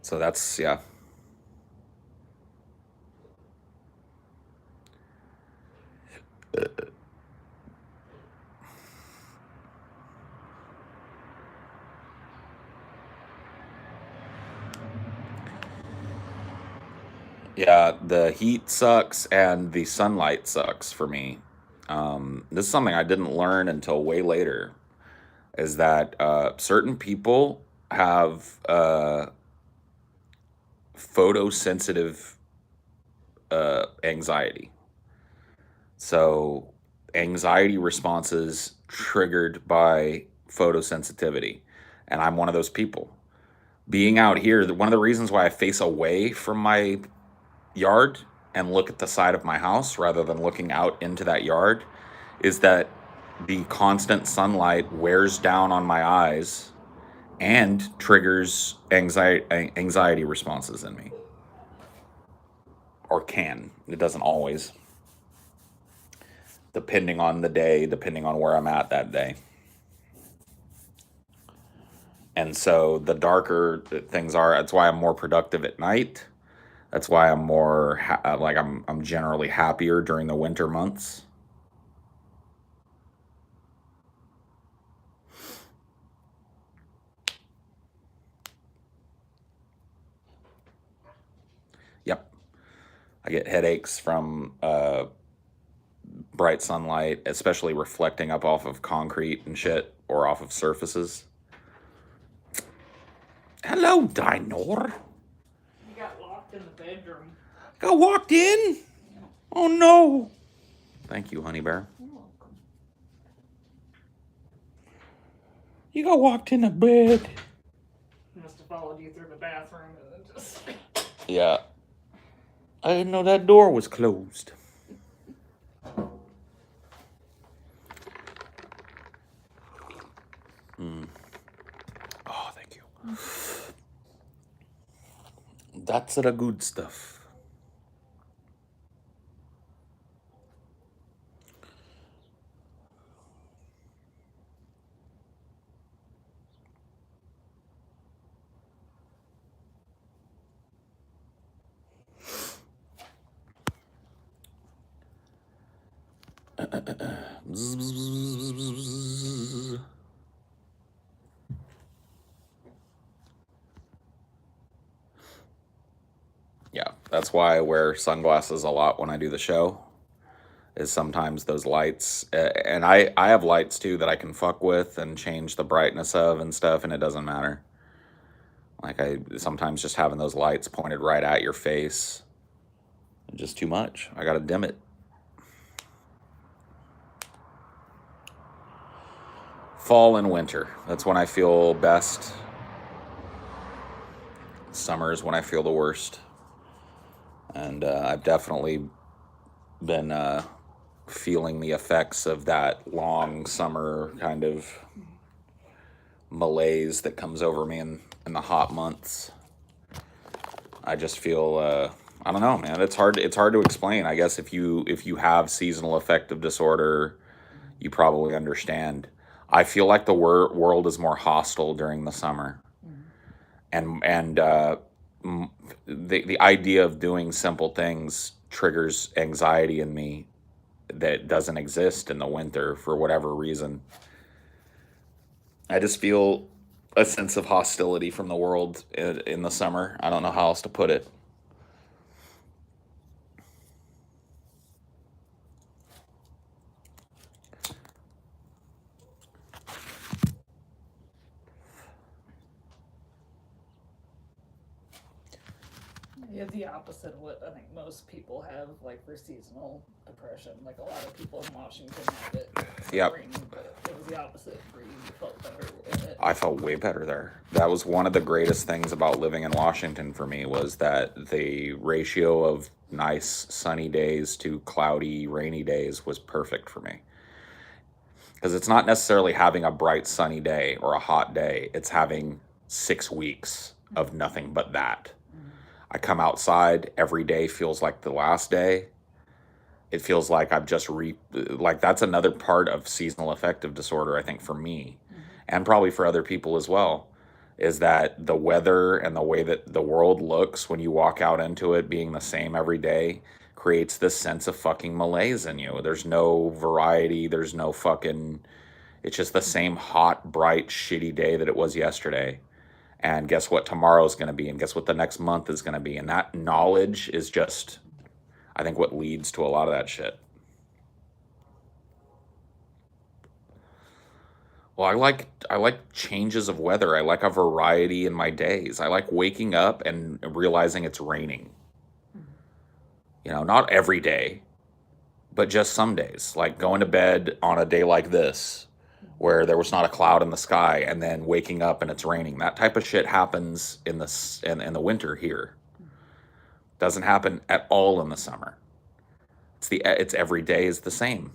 So that's, yeah. Yeah, the heat sucks and the sunlight sucks for me. This is something I didn't learn until way later, is that certain people have photosensitive anxiety. So, anxiety responses triggered by photosensitivity. And I'm one of those people. Being out here, one of the reasons why I face away from my yard and look at the side of my house rather than looking out into that yard is that the constant sunlight wears down on my eyes and triggers anxiety responses in me. Or can. It doesn't always. Depending on the day, depending on where I'm at that day. And so the darker things are, that's why I'm more productive at night. That's why I'm more I'm generally happier during the winter months. Yep. I get headaches from bright sunlight, especially reflecting up off of concrete and shit or off of surfaces. Hello, Dinor. You got locked in the bedroom. Got walked in? Oh no. Thank you, honey bear. You're welcome. You got walked in the bed. He must have followed you through the bathroom and then just. Yeah. I didn't know that door was closed. Oh, thank you. That's the good stuff. Yeah, that's why I wear sunglasses a lot when I do the show. Is sometimes those lights, and I have lights too that I can fuck with and change the brightness of and stuff, and it doesn't matter. Like I sometimes just having those lights pointed right at your face, just too much. I gotta dim it. Fall and winter. That's when I feel best. Summer is when I feel the worst. And I've definitely been feeling the effects of that long summer kind of malaise that comes over me in the hot months. I just feel I don't know, man. It's hard to explain. I guess if you have seasonal affective disorder, you probably understand. I feel like the world is more hostile during the summer. and the idea of doing simple things triggers anxiety in me that doesn't exist in the winter for whatever reason. I just feel a sense of hostility from the world in the summer. I don't know how else to put it. You have the opposite of what I think most people have, like for seasonal depression. Like a lot of people in Washington have it. Yep. But it was the opposite for you. You felt better with it. I felt way better there. That was one of the greatest things about living in Washington for me, was that the ratio of nice sunny days to cloudy rainy days was perfect for me. Because it's not necessarily having a bright sunny day or a hot day, it's having 6 weeks of nothing but that. I come outside, every day feels like the last day. It feels like I've just like that's another part of seasonal affective disorder, I think, for me, and probably for other people as well, is that the weather and the way that the world looks when you walk out into it being the same every day creates this sense of fucking malaise in you. There's no variety, there's no fucking, it's just the same hot, bright, shitty day that it was yesterday. And guess what tomorrow's going to be, and guess what the next month is going to be. And that knowledge is just, I think, what leads to a lot of that shit. Well, I like changes of weather. I like a variety in my days. I like waking up and realizing it's raining. You know, not every day, but just some days. Like going to bed on a day like this, where there was not a cloud in the sky, and then waking up and it's raining. That type of shit happens in the winter here. Doesn't happen at all in the summer. It's every day is the same.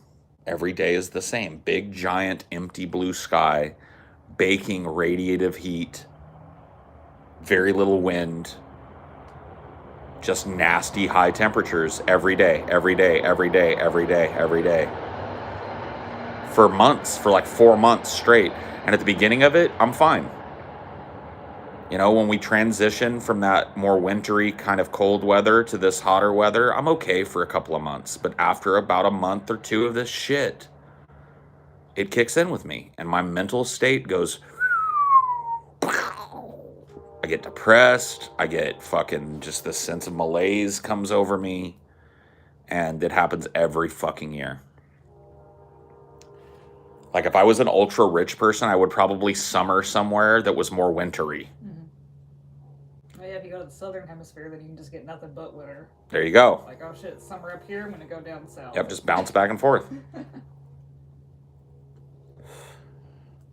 Every day is the same. Big, giant, empty blue sky, baking radiative heat, very little wind, just nasty high temperatures every day, every day, every day, every day, every day. For months, for like 4 months straight. And at the beginning of it, I'm fine. You know, when we transition from that more wintry kind of cold weather to this hotter weather, I'm okay for a couple of months. But after about a month or two of this shit, it kicks in with me. And my mental state goes, I get depressed. I get fucking just this sense of malaise comes over me. And it happens every fucking year. Like if I was an ultra rich person, I would probably summer somewhere that was more wintry. Oh yeah, if you go to the southern hemisphere, then you can just get nothing but winter. There you go. Like, oh shit, summer up here, I'm gonna go down south. Yep, just bounce back and forth.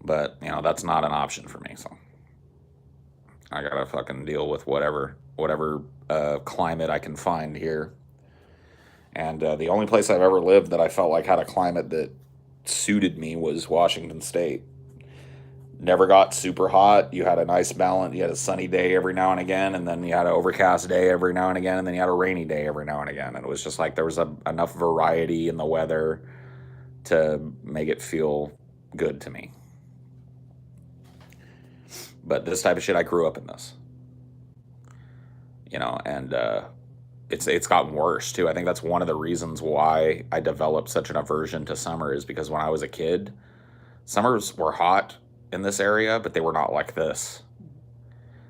But, you know, that's not an option for me, so I gotta fucking deal with whatever climate I can find here. And the only place I've ever lived that I felt like had a climate that suited me was Washington State. Never got super hot. You had a nice balance. You had a sunny day every now and again, and then you had an overcast day every now and again, and then you had a rainy day every now and again. And it was just like there was enough variety in the weather to make it feel good to me. But this type of shit, I grew up in this. You know, and it's gotten worse too. I think that's one of the reasons why I developed such an aversion to summer, is because when I was a kid, summers were hot in this area, but they were not like this.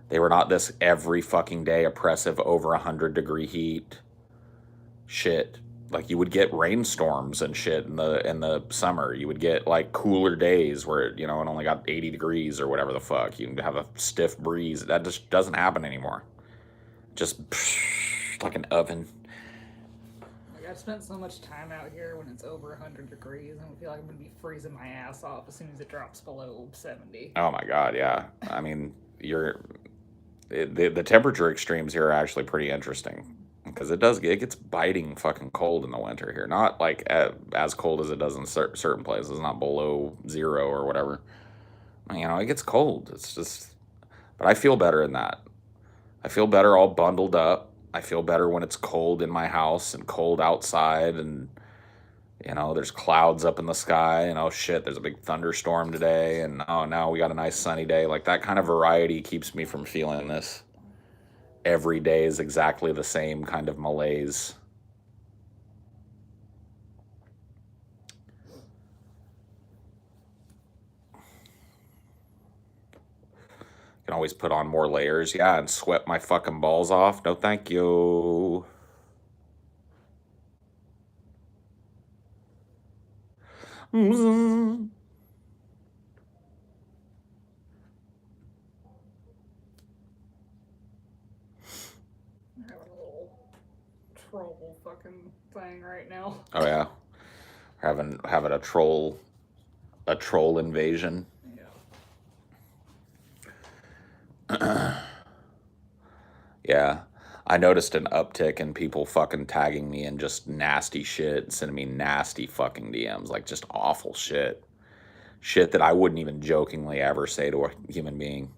They were not this every fucking day oppressive over 100-degree heat shit. Like you would get rainstorms and shit in the summer. You would get like cooler days where, you know, it only got 80 degrees or whatever the fuck. You can have a stiff breeze. That just doesn't happen anymore. Just like an oven. Like I've spent so much time out here when it's over 100 degrees, and I feel like I'm gonna be freezing my ass off as soon as it drops below 70. Oh my god, yeah. I mean, the temperature extremes here are actually pretty interesting, because it gets biting fucking cold in the winter here. Not like as cold as it does in certain places, not below 0 or whatever. You know, it gets cold. It's just, but I feel better in that. I feel better all bundled up. I feel better when it's cold in my house and cold outside, and You know, there's clouds up in the sky, and oh shit, there's a big thunderstorm today, and oh, now we got a nice sunny day. Like, that kind of variety keeps me from feeling this every day is exactly the same kind of malaise. Can always put on more layers, yeah, and sweat my fucking balls off. No, thank you. Troll fucking thing right now. Oh yeah, having a troll invasion. Yeah. Yeah, I noticed an uptick in people fucking tagging me in just nasty shit, sending me nasty fucking DMs, like just awful shit, shit that I wouldn't even jokingly ever say to a human being.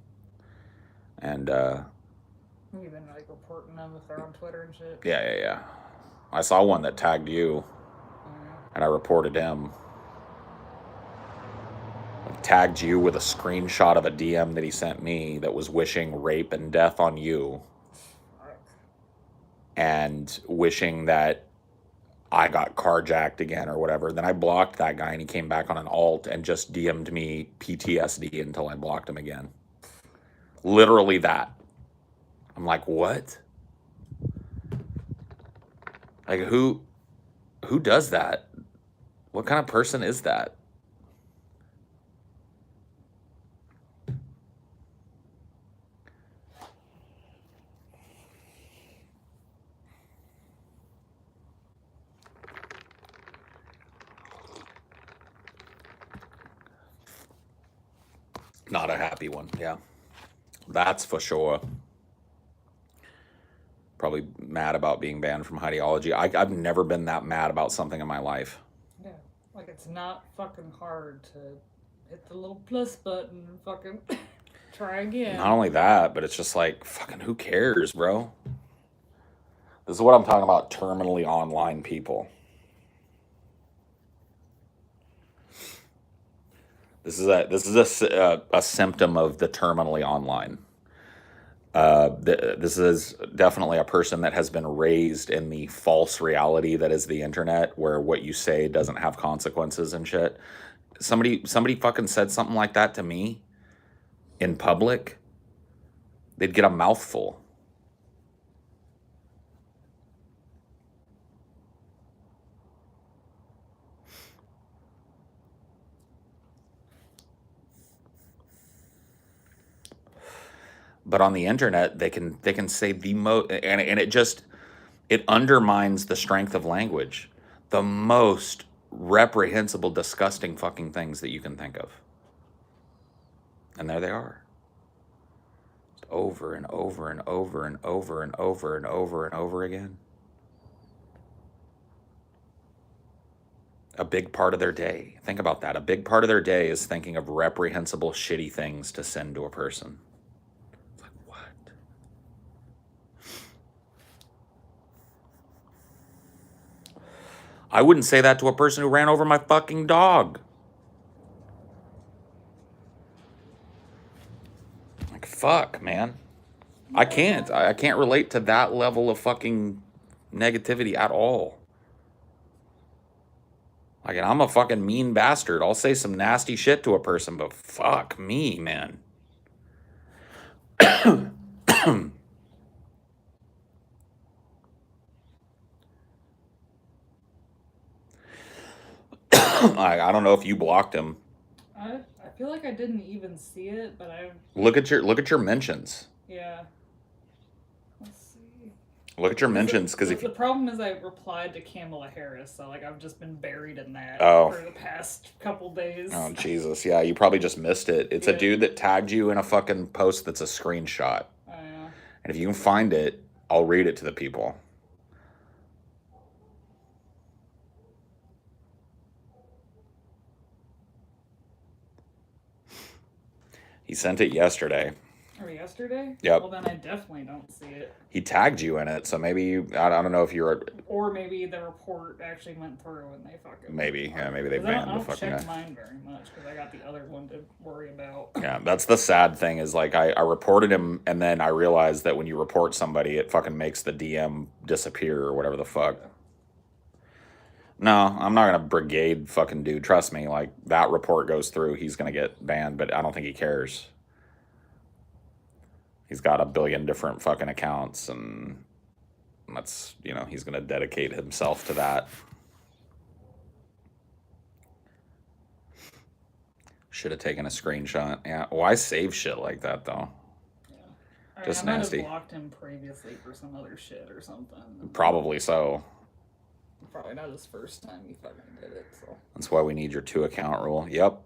And You've been like reporting them if they're on Twitter and shit. yeah. I saw one that tagged you, and I reported him. Tagged you with a screenshot of a DM that he sent me that was wishing rape and death on you, and wishing that I got carjacked again or whatever. Then I blocked that guy, and he came back on an alt and just DM'd me PTSD until I blocked him again. Literally that. I'm like, what? Like, who does that? What kind of person is that? Not a happy one, yeah. That's for sure. Probably mad about being banned from Highdeology. I've never been that mad about something in my life. Yeah, like it's not fucking hard to hit the little plus button and fucking try again. Not only that, but it's just like, fucking who cares, bro? This is what I'm talking about, terminally online people. This is a symptom of the terminally online. This is definitely a person that has been raised in the false reality that is the internet, where what you say doesn't have consequences and shit. Somebody fucking said something like that to me in public, they'd get a mouthful. But on the internet, they can say the most, and it undermines the strength of language. The most reprehensible, disgusting fucking things that you can think of. And there they are. Over and over and over and over and over and over and over again. A big part of their day. Think about that. A big part of their day is thinking of reprehensible, shitty things to send to a person. It's like, what? I wouldn't say that to a person who ran over my fucking dog. Like, fuck, man. I can't relate to that level of fucking negativity at all. Like, and I'm a fucking mean bastard. I'll say some nasty shit to a person, but fuck me, man. I don't know if you blocked him. I feel like I didn't even see it, but I look at your mentions. Yeah. Let's see. Look at your mentions, because if the problem is I replied to Kamala Harris, so like I've just been buried in that for the past couple days. Oh Jesus, yeah, you probably just missed it. It's a dude that tagged you in a fucking post that's a screenshot. Oh yeah. And if you can find it, I'll read it to the people. He sent it yesterday. Oh, yesterday? yesterday? Yep. Well, then I definitely don't see it. He tagged you in it, so maybe I don't know if you're. Or maybe the report actually went through and they fucking. Maybe, yeah, maybe they 'Cause banned I the don't fucking check guy. mine very much because I got the other one to worry about. Yeah, that's the sad thing is like I reported him and then I realized that when you report somebody, it fucking makes the DM disappear or whatever the fuck. No, I'm not gonna brigade fucking dude. Trust me, like that report goes through, he's gonna get banned, but I don't think he cares. He's got a billion different fucking accounts, and that's, you know, he's gonna dedicate himself to that. Should have taken a screenshot. Yeah, why save shit like that though? Yeah. Just I might nasty. have blocked him previously for some other shit or something. Probably so. Probably not his first time he fucking did it, so. That's why we need your 2-account rule. Yep.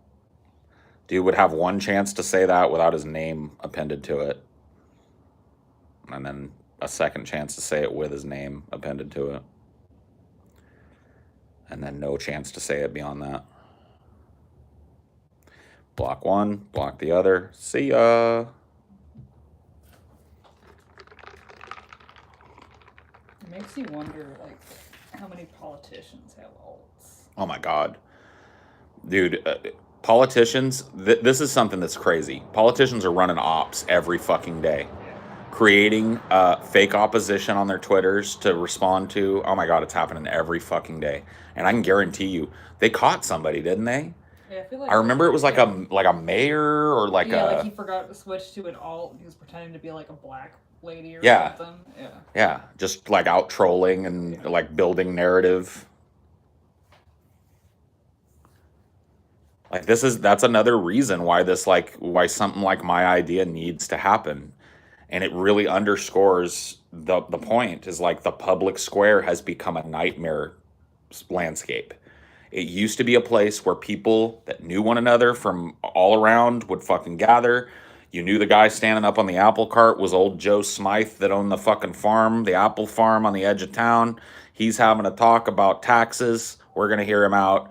Dude would have one chance to say that without his name appended to it. And then a second chance to say it with his name appended to it. And then no chance to say it beyond that. Block one, block the other. See ya. It makes you wonder, like, how many politicians have alts. Oh my God. Dude, politicians, this is something that's crazy. Politicians are running ops every fucking day. Creating fake opposition on their Twitters to respond to. Oh my God, it's happening every fucking day. And I can guarantee you, they caught somebody, didn't they? Yeah, I feel like I remember it was like a mayor or like like he forgot to switch to an alt. He was pretending to be like a black lady or something. Yeah, just like out trolling and like building narrative. Like that's another reason why why something like my idea needs to happen. And it really underscores the point is like the public square has become a nightmare landscape. It used to be a place where people that knew one another from all around would fucking gather. You knew the guy standing up on the apple cart was old Joe Smythe that owned the fucking farm, the apple farm on the edge of town. He's having a talk about taxes. We're going to hear him out.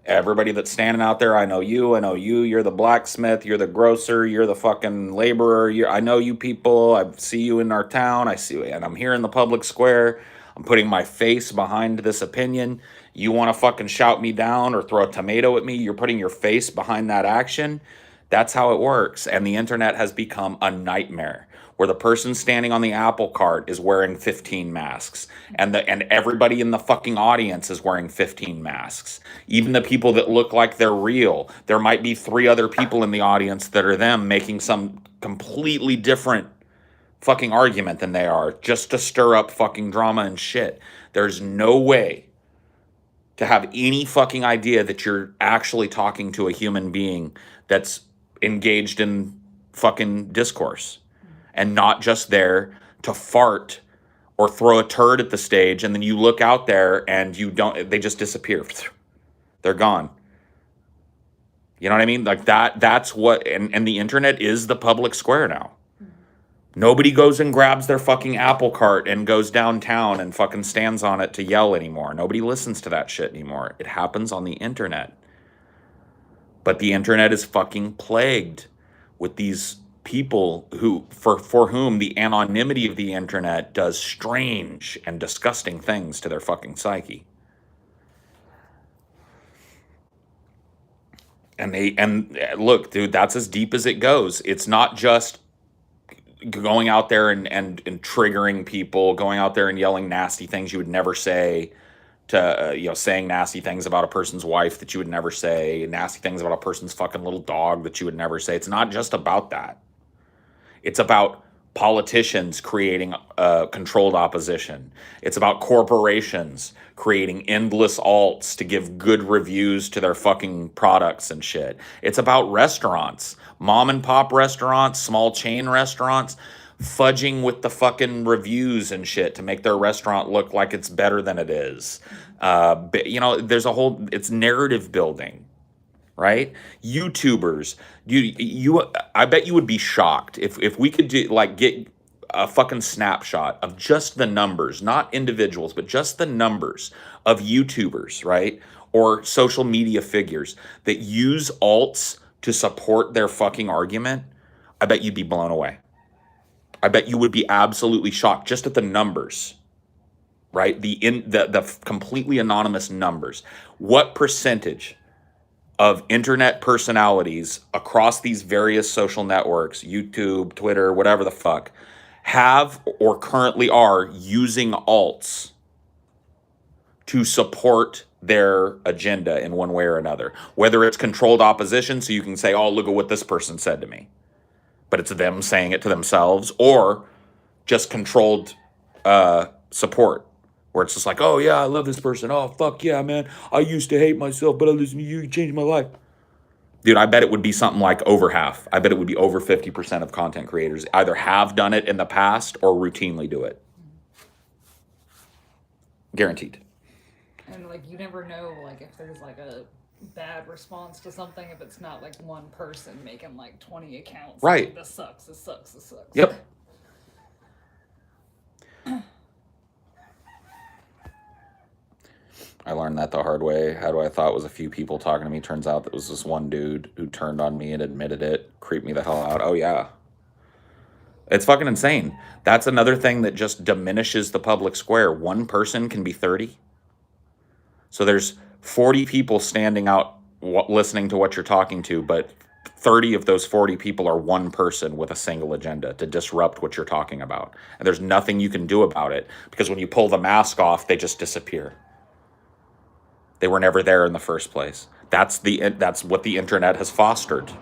Everybody that's standing out there, I know you, you're the blacksmith, you're the grocer, you're the fucking laborer, I know you people, I see you in our town, I see you, and I'm here in the public square, I'm putting my face behind this opinion. You want to fucking shout me down or throw a tomato at me, you're putting your face behind that action. That's how it works, and the internet has become a nightmare where the person standing on the apple cart is wearing 15 masks and everybody in the fucking audience is wearing 15 masks. Even the people that look like they're real, there might be 3 other people in the audience that are them making some completely different fucking argument than they are just to stir up fucking drama and shit. There's no way to have any fucking idea that you're actually talking to a human being that's engaged in fucking discourse. And not just there to fart or throw a turd at the stage, and then you look out there and they just disappear. They're gone. You know what I mean? Like that's what, and the internet is the public square now. Nobody goes and grabs their fucking apple cart and goes downtown and fucking stands on it to yell anymore. Nobody listens to that shit anymore. It happens on the internet. But the internet is fucking plagued with these people for whom the anonymity of the internet does strange and disgusting things to their fucking psyche. And look, dude, that's as deep as it goes. It's not just going out there and triggering people, going out there and yelling nasty things you would never say, to saying nasty things about a person's wife that you would never say, nasty things about a person's fucking little dog that you would never say. It's not just about that. It's about politicians creating controlled opposition. It's about corporations creating endless alts to give good reviews to their fucking products and shit. It's about restaurants, mom and pop restaurants, small chain restaurants, fudging with the fucking reviews and shit to make their restaurant look like it's better than it is. There's it's narrative building. Right? YouTubers, I bet you would be shocked if we could get a fucking snapshot of just the numbers, not individuals, but just the numbers of YouTubers, right? Or social media figures that use alts to support their fucking argument. I bet you'd be blown away. I bet you would be absolutely shocked just at the numbers, right? The completely anonymous numbers. What percentage of internet personalities across these various social networks, YouTube, Twitter, whatever the fuck, have or currently are using alts to support their agenda in one way or another? Whether it's controlled opposition, so you can say, oh, look at what this person said to me, but it's them saying it to themselves, or just controlled support, where it's just like, oh yeah, I love this person. Oh fuck yeah, man. I used to hate myself, but I listen to you. You changed my life. Dude, I bet it would be something like over half. I bet it would be over 50% of content creators either have done it in the past or routinely do it. Guaranteed. And like you never know, like if there's like a bad response to something, if it's not like one person making like 20 accounts. Right. Like, this sucks. This sucks. This sucks. Yep. I learned that the hard way. How do I thought it was a few people talking to me? Turns out that was this one dude who turned on me and admitted it. Creeped me the hell out. Oh yeah. It's fucking insane. That's another thing that just diminishes the public square. One person can be 30. So there's 40 people standing out listening to what you're talking to, but 30 of those 40 people are one person with a single agenda to disrupt what you're talking about. And there's nothing you can do about it, because when you pull the mask off, they just disappear. They were never there in the first place. That's what the internet has fostered.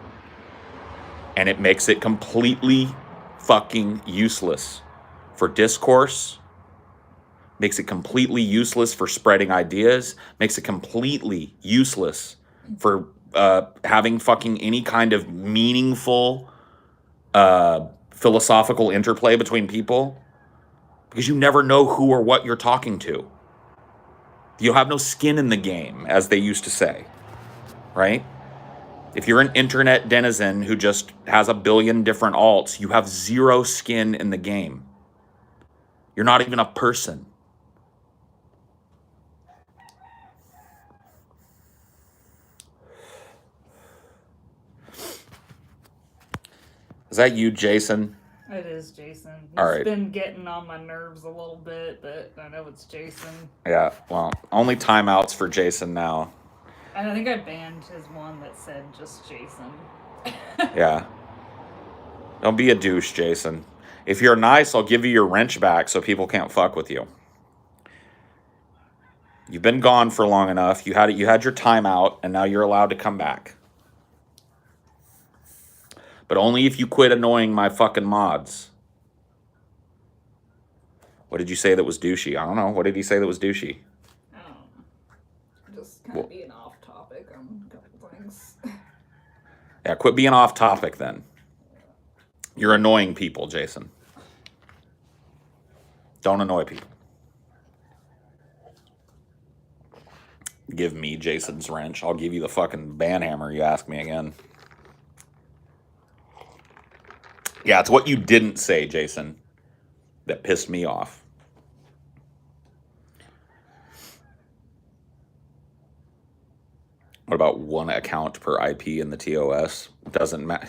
And it makes it completely fucking useless for discourse, makes it completely useless for spreading ideas, makes it completely useless for having fucking any kind of meaningful philosophical interplay between people, because you never know who or what you're talking to. You'll have no skin in the game, as they used to say, right? If you're an internet denizen who just has a billion different alts, you have zero skin in the game. You're not even a person. Is that you, Jason? It is Jason. He's All right. been getting on my nerves a little bit, but I know it's Jason. Yeah, well, only timeouts for Jason now. And I think I banned his one that said just Jason. Yeah. Don't be a douche, Jason. If you're nice, I'll give you your wrench back so people can't fuck with you. You've been gone for long enough. You had your timeout, and now you're allowed to come back. But only if you quit annoying my fucking mods. What did you say that was douchey? I don't know. What did he say that was douchey? Just kind of being off topic on a couple things. Yeah, quit being off topic then. You're annoying people, Jason. Don't annoy people. Give me Jason's wrench. I'll give you the fucking ban hammer you ask me again. Yeah, it's what you didn't say, Jason, that pissed me off. What about one account per IP in the TOS? Doesn't matter.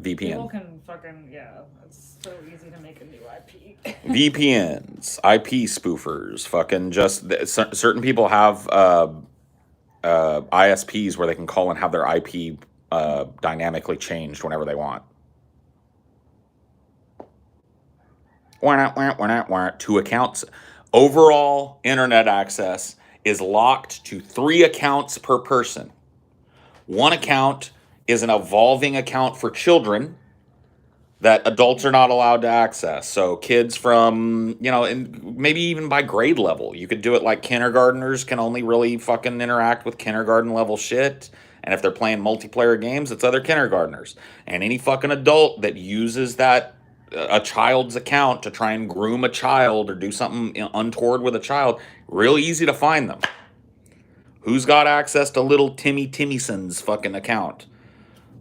VPN. People can fucking, yeah, it's so easy to make a new IP. VPNs, IP spoofers, fucking just, certain people have ISPs where they can call and have their IP dynamically changed whenever they want. Two accounts. Overall internet access is locked to 3 accounts per person. One account is an evolving account for children that adults are not allowed to access. So kids from, and maybe even by grade level. You could do it like kindergartners can only really fucking interact with kindergarten level shit. And if they're playing multiplayer games, it's other kindergartners. And any fucking adult that uses a child's account to try and groom a child or do something untoward with a child, real easy to find them. Who's got access to little Timmy Timmyson's fucking account?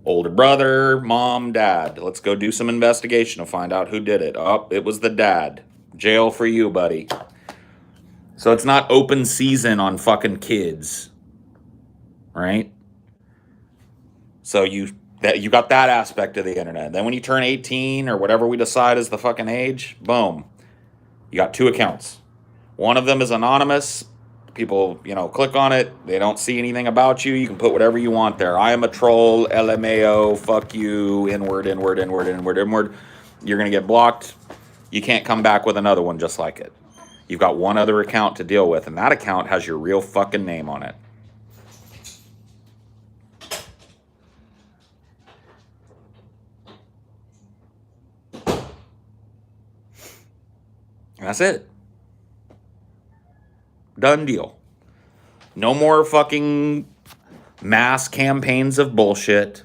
Older brother, mom, dad. Let's go do some investigation to find out who did it. Oh, it was the dad. Jail for you, buddy. So it's not open season on fucking kids, right? So you That you got that aspect of the internet. Then when you turn 18 or whatever we decide is the fucking age, boom, you got 2 accounts. One of them is anonymous. People, click on it. They don't see anything about you. You can put whatever you want there. I am a troll, LMAO, fuck you, inward, inward, inward, inward, inward. You're going to get blocked. You can't come back with another one just like it. You've got one other account to deal with, and that account has your real fucking name on it. And that's it. Done deal. No more fucking mass campaigns of bullshit.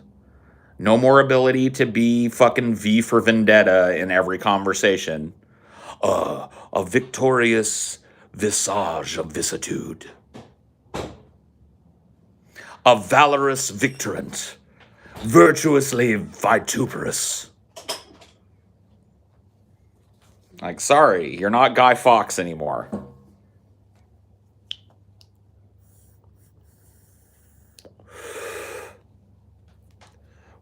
No more ability to be fucking V for Vendetta in every conversation. A victorious visage of vicitude. A valorous victorant. Virtuously vituperous. Like, sorry, you're not Guy Fawkes anymore.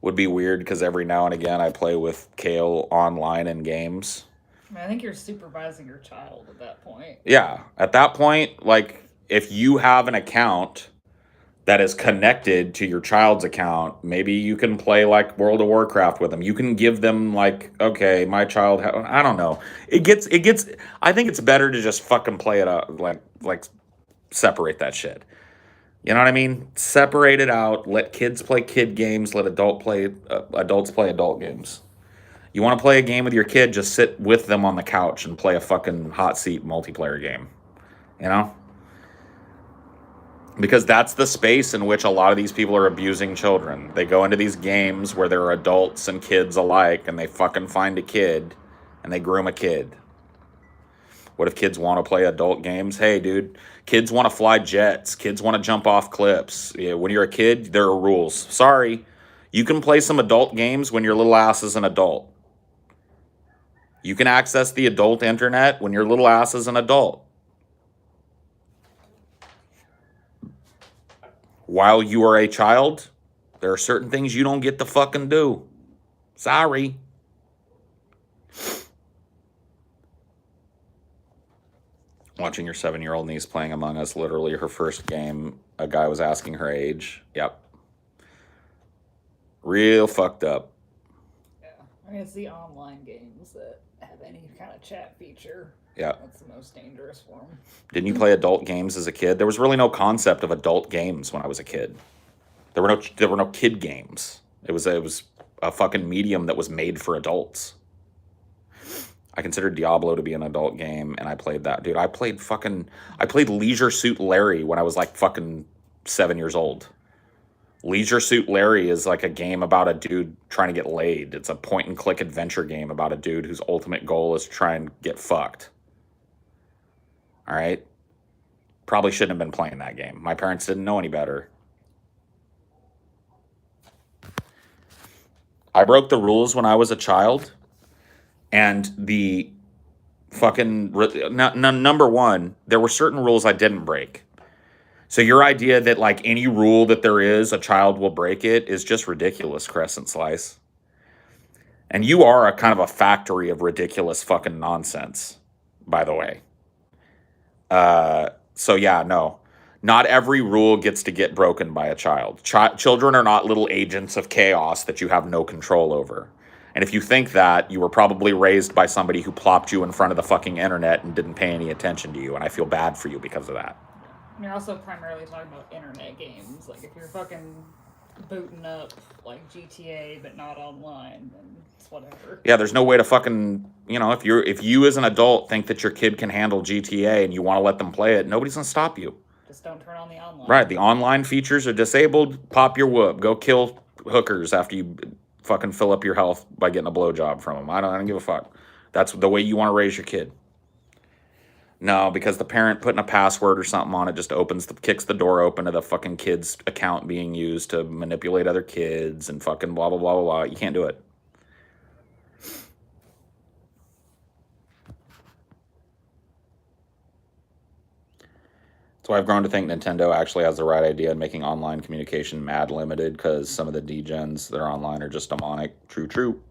Would be weird because every now and again I play with Kale online in games. I think you're supervising your child at that point. Yeah, at that point, like, if you have an account that is connected to your child's account, maybe you can play like World of Warcraft with them. You can give them like, okay, my child, I don't know. It gets. I think it's better to just fucking play it out, like separate that shit. You know what I mean? Separate it out. Let kids play kid games. Let adults play adult games. You want to play a game with your kid? Just sit with them on the couch and play a fucking hot seat multiplayer game. You know? Because that's the space in which a lot of these people are abusing children. They go into these games where there are adults and kids alike, and they fucking find a kid, and they groom a kid. What if kids want to play adult games? Hey, dude, kids want to fly jets. Kids want to jump off cliffs. Yeah, when you're a kid, there are rules. Sorry, you can play some adult games when your little ass is an adult. You can access the adult internet when your little ass is an adult. While you are a child, there are certain things you don't get to fucking do. Sorry. Watching your 7-year-old niece playing Among Us, literally her first game, a guy was asking her age. Yep. Real fucked up. Yeah. I mean, it's the online games that have any kind of chat feature. Yeah. That's the most dangerous form. Didn't you play adult games as a kid? There was really no concept of adult games when I was a kid. There were no kid games. It was a fucking medium that was made for adults. I considered Diablo to be an adult game, and I played that. Dude, I played Leisure Suit Larry when I was like fucking 7 years old. Leisure Suit Larry is like a game about a dude trying to get laid. It's a point-and-click adventure game about a dude whose ultimate goal is to try and get fucked. All right? Probably shouldn't have been playing that game. My parents didn't know any better. I broke the rules when I was a child, and the fucking number one, there were certain rules I didn't break. So your idea that like any rule that there is, a child will break it is just ridiculous, Crescent Slice. And you are a kind of a factory of ridiculous fucking nonsense, by the way. So yeah, no. Not every rule gets to get broken by a child. Children are not little agents of chaos that you have no control over. And if you think that, you were probably raised by somebody who plopped you in front of the fucking internet and didn't pay any attention to you. And I feel bad for you because of that. You're also primarily talking about internet games. Like, if you're fucking booting up, like, GTA, but not online, then it's whatever. Yeah, there's no way to fucking, if you as an adult think that your kid can handle GTA and you want to let them play it, nobody's going to stop you. Just don't turn on the online. Right, the online features are disabled. Pop your whoop. Go kill hookers after you fucking fill up your health by getting a blowjob from them. I don't give a fuck. That's the way you want to raise your kid. No, because the parent putting a password or something on it just kicks the door open to the fucking kid's account being used to manipulate other kids and fucking blah, blah, blah, blah, blah. You can't do it. So I've grown to think Nintendo actually has the right idea in making online communication mad limited, because some of the degens that are online are just demonic. True, true.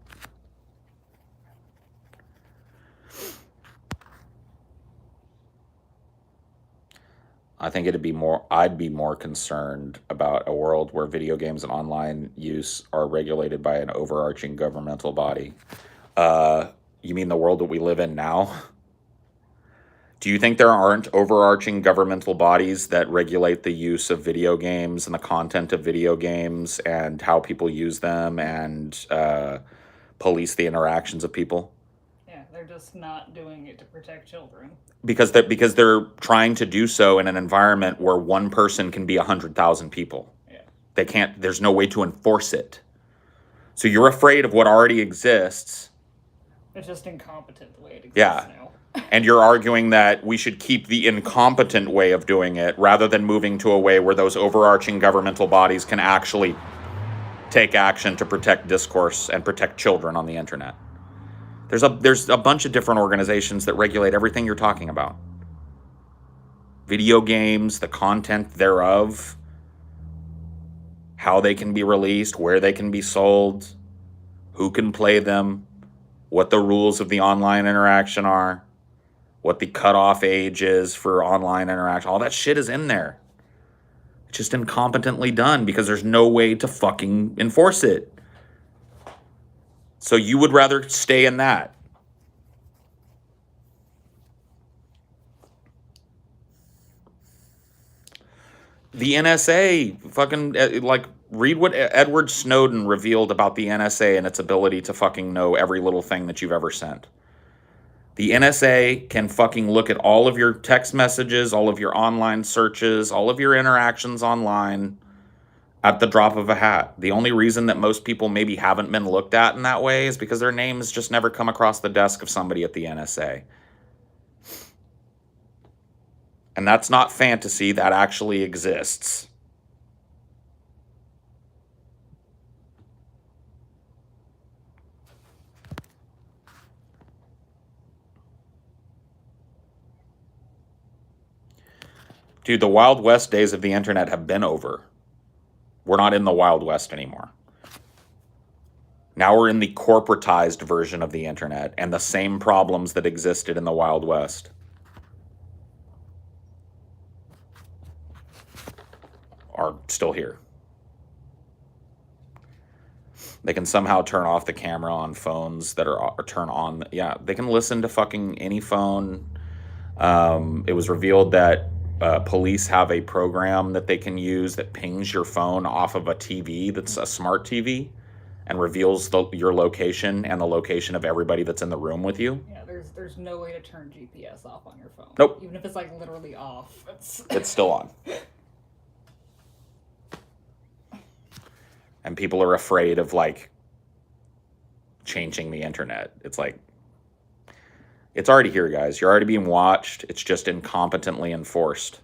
I think I'd be more concerned about a world where video games and online use are regulated by an overarching governmental body. You mean the world that we live in now? Do you think there aren't overarching governmental bodies that regulate the use of video games and the content of video games and how people use them and police the interactions of people? Yeah, they're just not doing it to protect children. Because they're trying to do so in an environment where one person can be 100,000 people. Yeah. They can't. There's no way to enforce it. So you're afraid of what already exists. It's just incompetent the way it exists now. And you're arguing that we should keep the incompetent way of doing it rather than moving to a way where those overarching governmental bodies can actually take action to protect discourse and protect children on the internet. There's a bunch of different organizations that regulate everything you're talking about. Video games, the content thereof, how they can be released, where they can be sold, who can play them, what the rules of the online interaction are, what the cutoff age is for online interaction. All that shit is in there. It's just incompetently done because there's no way to fucking enforce it. So you would rather stay in that. The NSA fucking, read what Edward Snowden revealed about the NSA and its ability to fucking know every little thing that you've ever sent. The NSA can fucking look at all of your text messages, all of your online searches, all of your interactions online at the drop of a hat. The only reason that most people maybe haven't been looked at in that way is because their name has just never come across the desk of somebody at the NSA. And that's not fantasy, that actually exists. Dude, the Wild West days of the internet have been over. We're not in the Wild West anymore. Now we're in the corporatized version of the internet and the same problems that existed in the Wild West are still here. They can somehow turn off the camera on phones that are turn on. Yeah, they can listen to fucking any phone. It was revealed that police have a program that they can use that pings your phone off of a TV that's a smart TV and reveals your location and the location of everybody that's in the room with you. Yeah, there's no way to turn GPS off on your phone. Nope. Even if it's like literally off. It's still on. And people are afraid of like changing the internet. It's like, it's already here, guys. You're already being watched. It's just incompetently enforced.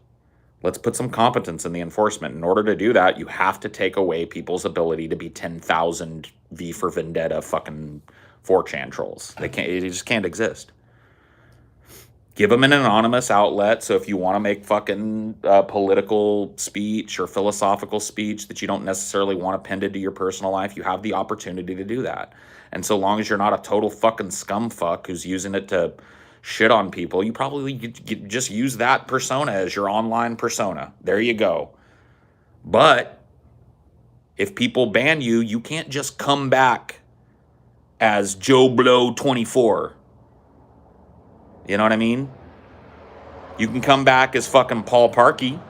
Let's put some competence in the enforcement. In order to do that, you have to take away people's ability to be 10,000 V for Vendetta fucking 4chan trolls. They just can't exist. Give them an anonymous outlet, so if you want to make fucking political speech or philosophical speech that you don't necessarily want appended to your personal life, you have the opportunity to do that. And so long as you're not a total fucking scumfuck who's using it to shit on people, you probably just use that persona as your online persona. There you go. But if people ban you, you can't just come back as Joe Blow 24. You know what I mean? You can come back as fucking Paul Parkey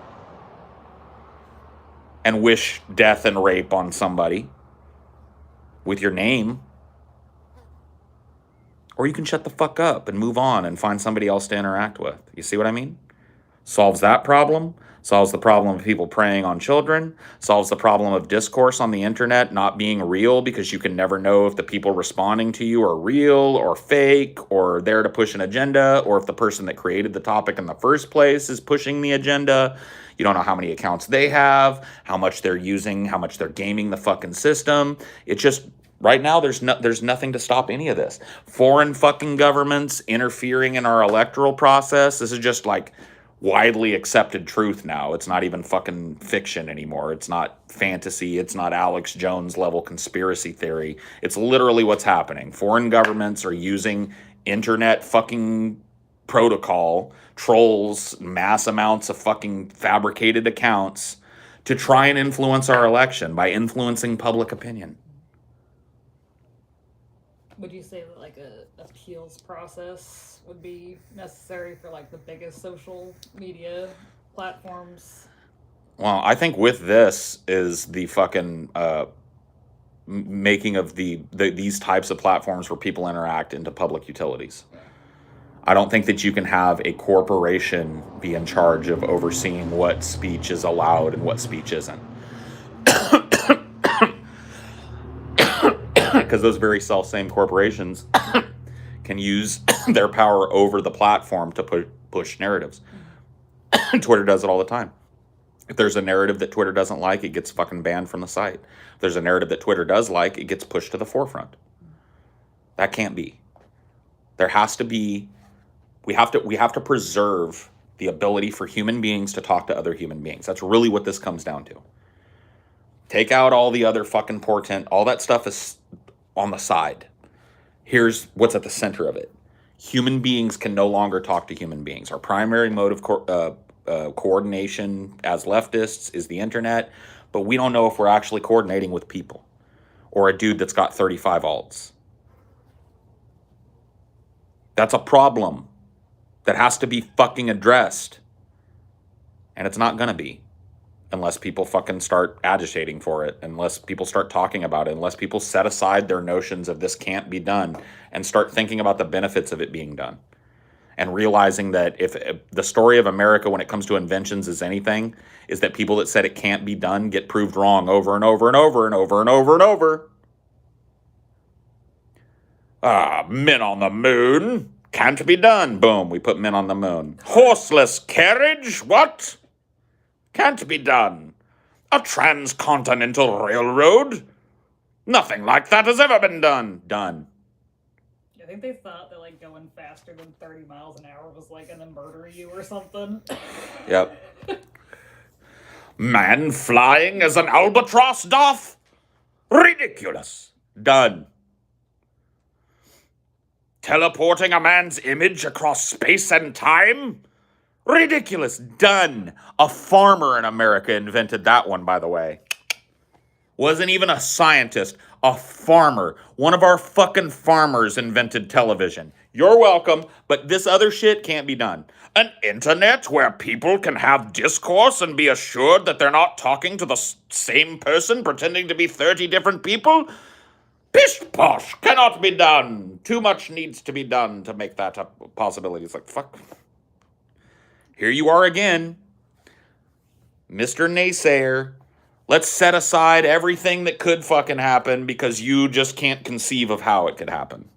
and wish death and rape on somebody with your name. Or you can shut the fuck up and move on and find somebody else to interact with. You see what I mean? Solves that problem. Solves the problem of people preying on children. Solves the problem of discourse on the internet not being real, because you can never know if the people responding to you are real or fake or there to push an agenda, or if the person that created the topic in the first place is pushing the agenda. You don't know how many accounts they have, how much they're using, how much they're gaming the fucking system. It's just, right now, there's nothing to stop any of this. Foreign fucking governments interfering in our electoral process. This is just like widely accepted truth now. It's not even fucking fiction anymore. It's not fantasy. It's not Alex Jones level conspiracy theory. It's literally what's happening. Foreign governments are using internet fucking protocol, trolls, mass amounts of fucking fabricated accounts to try and influence our election by influencing public opinion. Would you say that like a appeals process would be necessary for like the biggest social media platforms? Well, I think with this is the fucking making of these types of platforms where people interact into public utilities. I don't think that you can have a corporation be in charge of overseeing what speech is allowed and what speech isn't. Because those very self-same corporations can use their power over the platform to push narratives. Twitter does it all the time. If there's a narrative that Twitter doesn't like, it gets fucking banned from the site. If there's a narrative that Twitter does like, it gets pushed to the forefront. That can't be. There has to be. We have to preserve the ability for human beings to talk to other human beings. That's really what this comes down to. Take out all the other fucking portent. All that stuff is on the side. Here's what's at the center of it. Human beings can no longer talk to human beings. Our primary mode of coordination as leftists is the internet, but we don't know if we're actually coordinating with people or a dude that's got 35 alts. That's a problem that has to be fucking addressed. And it's not gonna be unless people fucking start agitating for it, unless people start talking about it, unless people set aside their notions of this can't be done and start thinking about the benefits of it being done. And realizing that if the story of America when it comes to inventions is anything, is that people that said it can't be done get proved wrong over and over and over and over and over and over. Men on the moon. Can't be done. Boom, we put men on the moon. Horseless carriage? What? Can't be done. A transcontinental railroad? Nothing like that has ever been done. Done. I think they thought that like going faster than 30 miles an hour was like gonna murder you or something. Yep. Man flying as an albatross doth? Ridiculous. Done. Teleporting a man's image across space and time? Ridiculous. Done. A farmer in America invented that one, by the way. Wasn't even a scientist. A farmer. One of our fucking farmers invented television. You're welcome, but this other shit can't be done. An internet where people can have discourse and be assured that they're not talking to the same person pretending to be 30 different people? Pish posh, cannot be done. Too much needs to be done to make that a possibility. It's like, fuck. Here you are again, Mr. Naysayer. Let's set aside everything that could fucking happen because you just can't conceive of how it could happen.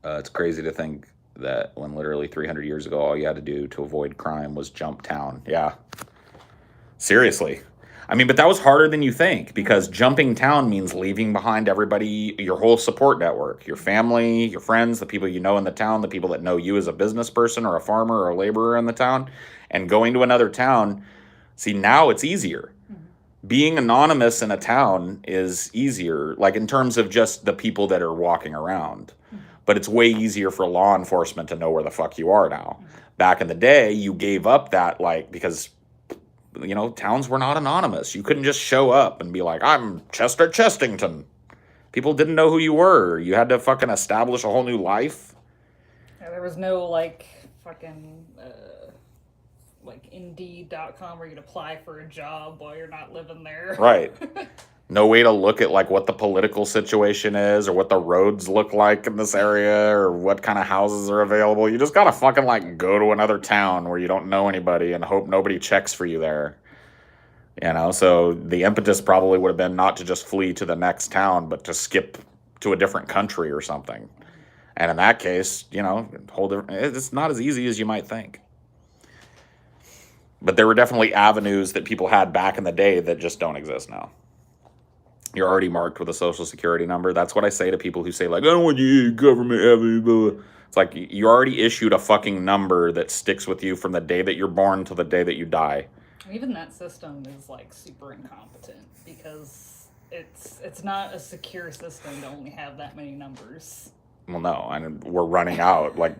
It's crazy to think that when literally 300 years ago, all you had to do to avoid crime was jump town. Yeah. Seriously. I mean, but that was harder than you think because jumping town means leaving behind everybody, your whole support network, your family, your friends, the people you know in the town, the people that know you as a business person or a farmer or a laborer in the town, and going to another town. See, now it's easier. Being anonymous in a town is easier, like in terms of just the people that are walking around. But it's way easier for law enforcement to know where the fuck you are now. Back in the day, you gave up that, like, because, you know, towns were not anonymous. You couldn't just show up and be like, I'm Chester Chestington. People didn't know who you were. You had to fucking establish a whole new life. Yeah, there was no, like, fucking, like, Indeed.com where you could apply for a job while you're not living there. Right. No way to look at, like, what the political situation is or what the roads look like in this area or what kind of houses are available. You just gotta fucking, like, go to another town where you don't know anybody and hope nobody checks for you there. You know, so the impetus probably would have been not to just flee to the next town, but to skip to a different country or something. And in that case, you know, it's not as easy as you might think. But there were definitely avenues that people had back in the day that just don't exist now. You're already marked with a social security number. That's what I say to people who say, like, I don't want you government having blah. It's like, you're already issued a fucking number that sticks with you from the day that you're born to the day that you die. Even that system is like super incompetent because it's not a secure system to only have that many numbers. Well, no, and we're running out. Like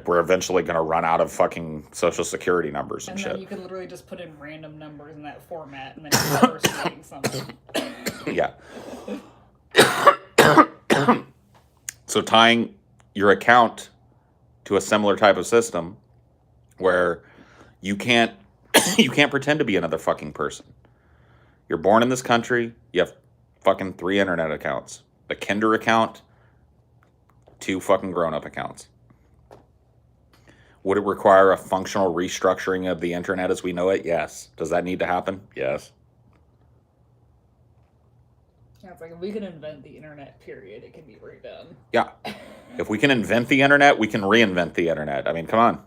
we're eventually going to run out of fucking social security numbers and shit. And then you can literally just put in random numbers in that format and then you're impersonating something. Yeah. So tying your account to a similar type of system where you can't pretend to be another fucking person. You're born in this country, you have fucking 3 internet accounts. A Kinder account, 2 fucking grown-up accounts. Would it require a functional restructuring of the internet as we know it? Yes. Does that need to happen? Yes. Yeah, it's like if we can invent the internet, period, it can be redone. Yeah. If we can invent the internet, we can reinvent the internet. I mean, come on.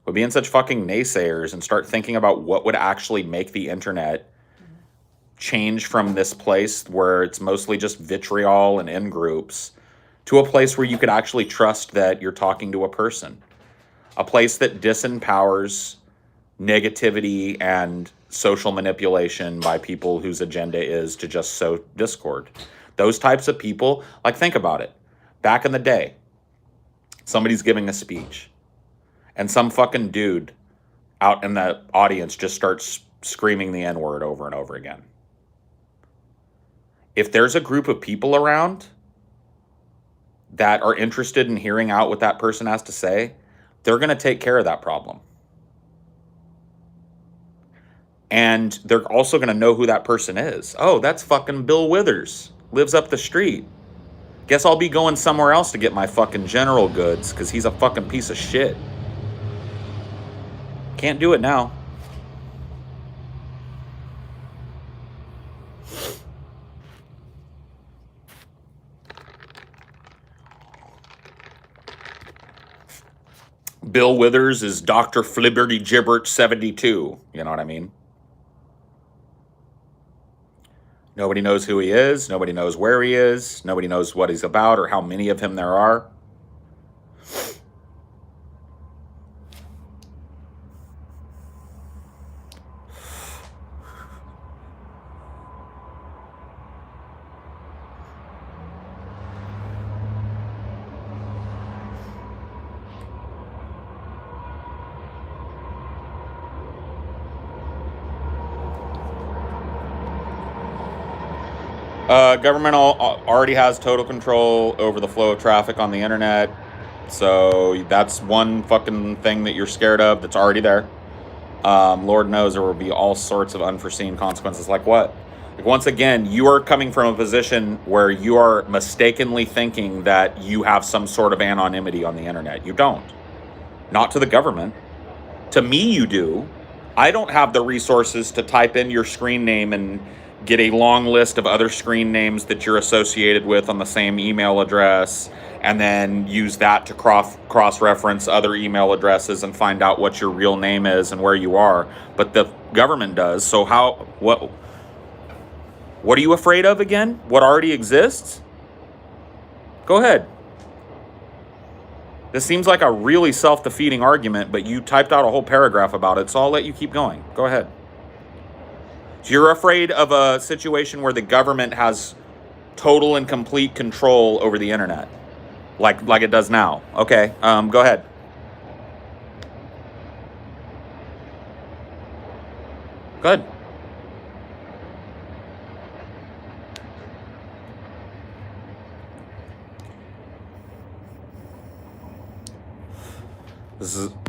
We're being such fucking naysayers and start thinking about what would actually make the internet change from this place where it's mostly just vitriol and in-groups to a place where you could actually trust that you're talking to a person. A place that disempowers negativity and social manipulation by people whose agenda is to just sow discord. Those types of people, like, think about it. Back in the day, somebody's giving a speech and some fucking dude out in the audience just starts screaming the N-word over and over again. If there's a group of people around that are interested in hearing out what that person has to say, they're going to take care of that problem. And they're also going to know who that person is. Oh, that's fucking Bill Withers. Lives up the street. Guess I'll be going somewhere else to get my fucking general goods because he's a fucking piece of shit. Can't do it now. Bill Withers is Dr. Flibberty Gibbert 72. You know what I mean? Nobody knows who he is. Nobody knows where he is. Nobody knows what he's about or how many of him there are. Government already has total control over the flow of traffic on the internet. So that's one fucking thing that you're scared of that's already there. Lord knows there will be all sorts of unforeseen consequences. Like what? Like, once again, you are coming from a position where you are mistakenly thinking that you have some sort of anonymity on the internet. You don't. Not to the government. To me, you do. I don't have the resources to type in your screen name and get a long list of other screen names that you're associated with on the same email address, and then use that to cross-reference other email addresses and find out what your real name is and where you are. But the government does. So what are you afraid of again? What already exists? Go ahead. This seems like a really self-defeating argument, but you typed out a whole paragraph about it, so I'll let you keep going. Go ahead. So you're afraid of a situation where the government has total and complete control over the internet, like it does now. Okay, go ahead. Good.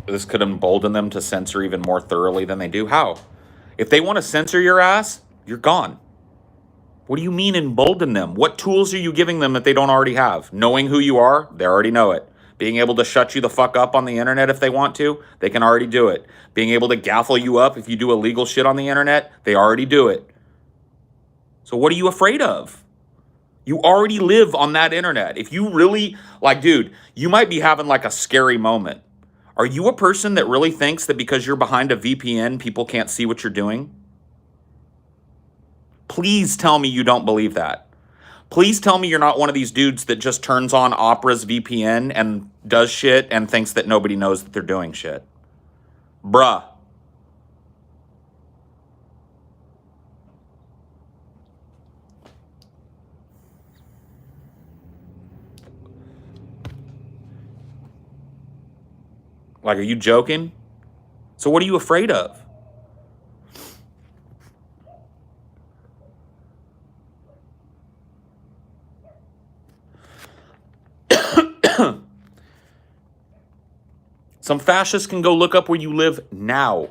This could embolden them to censor even more thoroughly than they do. How? If they want to censor your ass, you're gone. What do you mean embolden them? What tools are you giving them that they don't already have? Knowing who you are, they already know it. Being able to shut you the fuck up on the internet if they want to, they can already do it. Being able to gaffle you up if you do illegal shit on the internet, they already do it. So what are you afraid of? You already live on that internet. If you really, like, dude, you might be having like a scary moment. Are you a person that really thinks that because you're behind a VPN, people can't see what you're doing? Please tell me you don't believe that. Please tell me you're not one of these dudes that just turns on Opera's VPN and does shit and thinks that nobody knows that they're doing shit. Bruh. Like, are you joking? So what are you afraid of? Some fascists can go look up where you live now.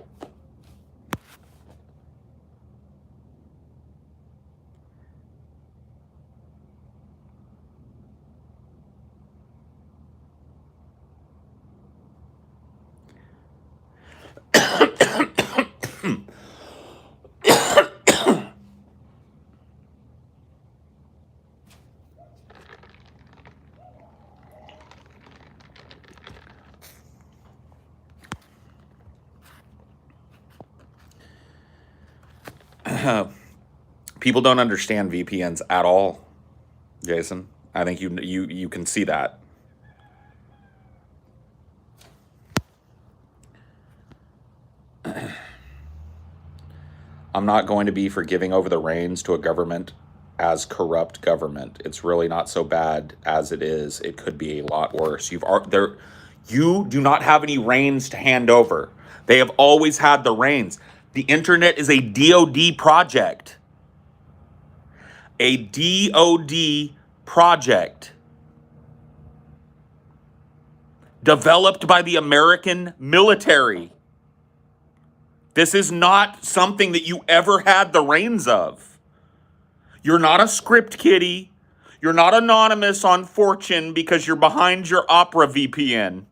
People don't understand VPNs at all, Jason. I think you can see that. I'm not going to be for giving over the reins to a government as corrupt government. It's really not so bad as it is. It could be a lot worse. You do not have any reins to hand over. They have always had the reins. The internet is a DoD project. A DoD project. Developed by the American military. This is not something that you ever had the reins of. You're not a script kiddie. You're not anonymous on Fortune because you're behind your Opera VPN.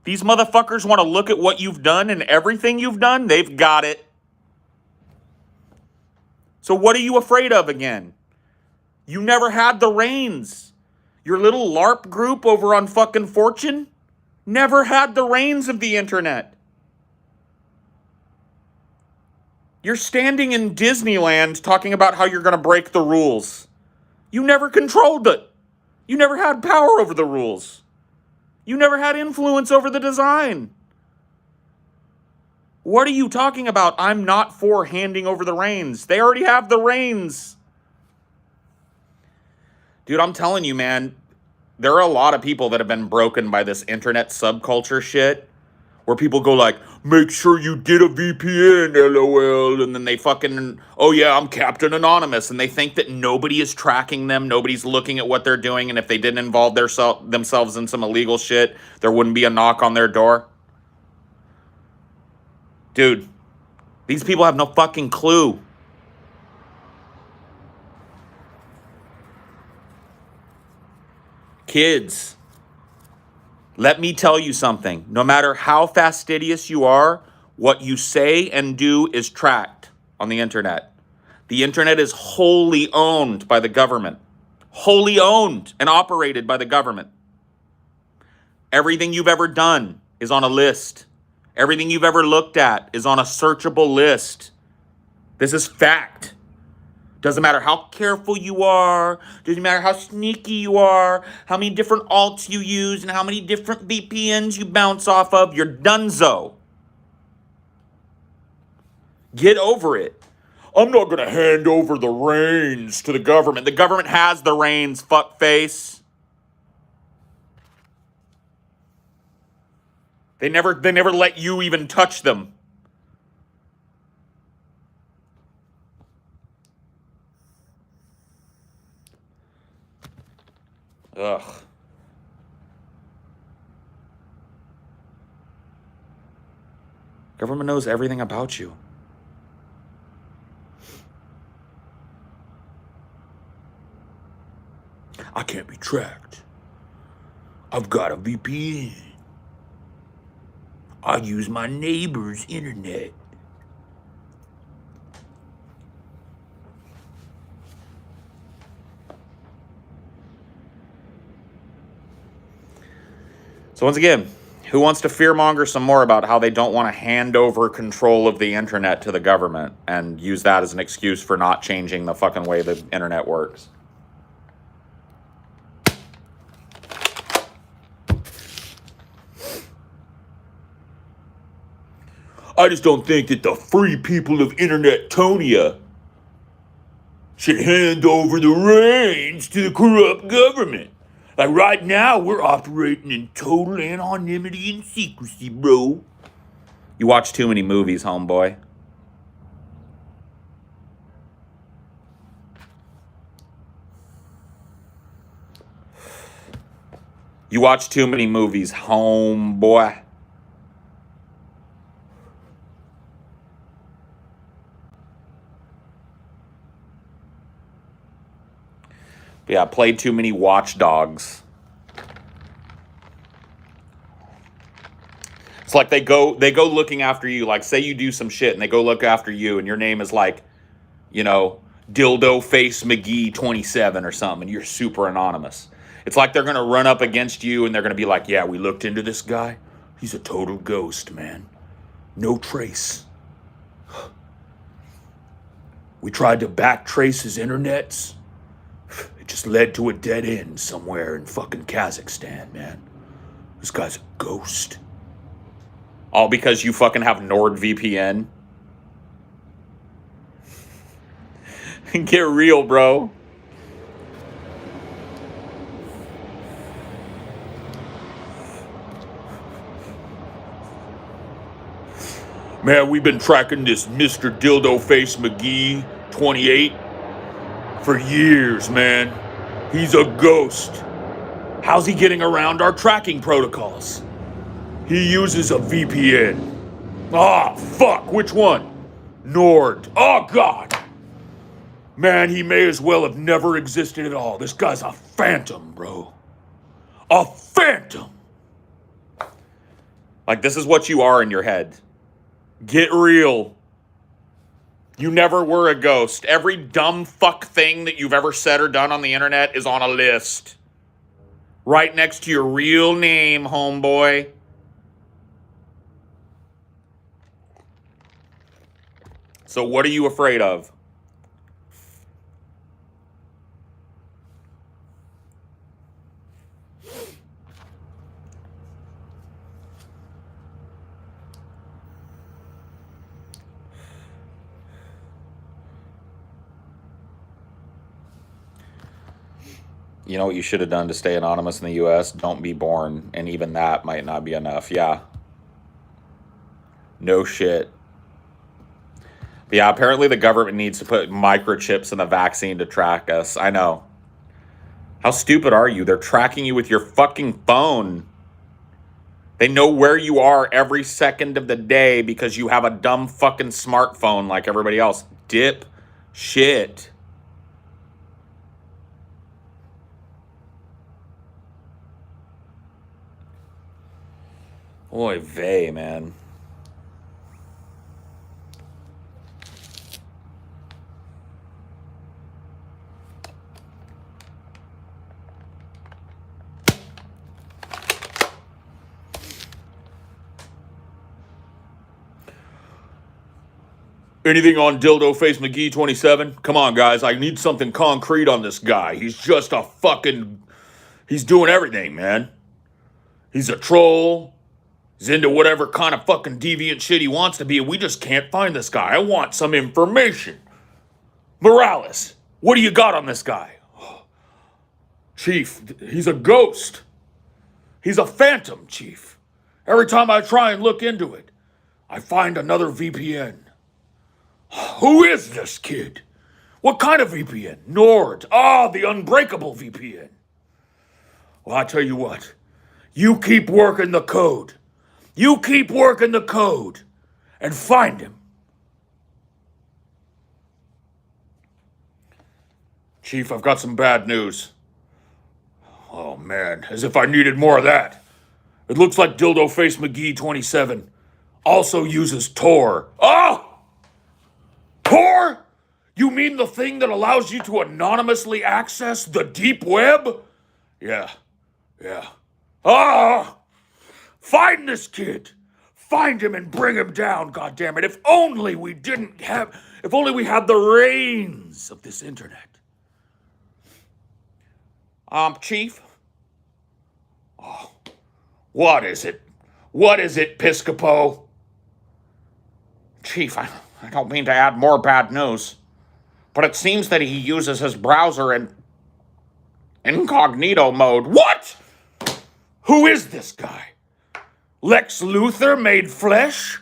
These motherfuckers want to look at what you've done and everything you've done. They've got it. So what are you afraid of again? You never had the reins. Your little LARP group over on fucking Fortune never had the reins of the internet. You're standing in Disneyland talking about how you're going to break the rules. You never controlled it. You never had power over the rules. You never had influence over the design. What are you talking about? I'm not for handing over the reins. They already have the reins. Dude, I'm telling you, man, there are a lot of people that have been broken by this internet subculture shit, where people go like, make sure you get a VPN, LOL, and then they fucking, oh yeah, I'm Captain Anonymous, and they think that nobody is tracking them, nobody's looking at what they're doing, and if they didn't involve themselves in some illegal shit, there wouldn't be a knock on their door. Dude, these people have no fucking clue. Kids, let me tell you something. No matter how fastidious you are, what you say and do is tracked on the internet. The internet is wholly owned by the government. Wholly owned and operated by the government. Everything you've ever done is on a list. Everything you've ever looked at is on a searchable list. This is fact. Doesn't matter how careful you are, doesn't matter how sneaky you are, how many different alts you use, and how many different VPNs you bounce off of, you're donezo. Get over it. I'm not going to hand over the reins to the government. The government has the reins, fuckface. They never let you even touch them. Ugh. Government knows everything about you. I can't be tracked. I've got a VPN. I use my neighbor's internet. So once again, Who wants to fearmonger some more about how they don't want to hand over control of the internet to the government and use that as an excuse for not changing the fucking way the internet works? I just don't think that the free people of Internetonia should hand over the reins to the corrupt government. Like right now, we're operating in total anonymity and secrecy, bro. You watch too many movies, homeboy. You watch too many movies, homeboy. Yeah, played too many watchdogs. It's like they go looking after you. Like, say you do some shit and they go look after you, and your name is like, you know, Dildo Face McGee 27 or something, and you're super anonymous. It's like they're gonna run up against you and they're gonna be like, yeah, we looked into this guy. He's a total ghost, man. No trace. We tried to backtrace his internets. It just led to a dead end somewhere in fucking Kazakhstan, man. This guy's a ghost. All because you fucking have NordVPN? Get real, bro. Man, we've been tracking this Mr. Dildo Face McGee 28 for years, man. He's a ghost. How's he getting around our tracking protocols? He uses a VPN. Ah, fuck, which one? Nord. Oh, God. Man, he may as well have never existed at all. This guy's a phantom, bro. A phantom. Like, this is what you are in your head. Get real. You never were a ghost. Every dumb fuck thing that you've ever said or done on the internet is on a list. Right next to your real name, homeboy. So what are you afraid of? You know what you should have done to stay anonymous in the US? Don't be born. And even that might not be enough. Yeah. No shit. But yeah, apparently the government needs to put microchips in the vaccine to track us. I know. How stupid are you? They're tracking you with your fucking phone. They know where you are every second of the day because you have a dumb fucking smartphone like everybody else. Dip shit. Oy vey, man. Anything on Dildo Face McGee 27? Come on, guys. I need something concrete on this guy. He's just a fucking... He's doing everything, man. He's a troll. He's into whatever kind of fucking deviant shit he wants to be, and we just can't find this guy. I want some information. Morales, what do you got on this guy? Chief, he's a ghost. He's a phantom, Chief. Every time I try and look into it, I find another VPN. Who is this kid? What kind of VPN? Nord. Ah, the unbreakable VPN. Well, I tell you what. You keep working the code. You keep working the code. And find him. Chief, I've got some bad news. Oh, man. As if I needed more of that. It looks like Dildo Face McGee 27 also uses Tor. Oh! Tor? You mean the thing that allows you to anonymously access the deep web? Yeah. Ah! Find this kid. Find him and bring him down, goddammit. If only we had the reins of this internet. Chief? Oh, what is it? What is it, Piscopo? Chief, I don't mean to add more bad news, but it seems that he uses his browser in incognito mode. What? Who is this guy? Lex Luthor made flesh?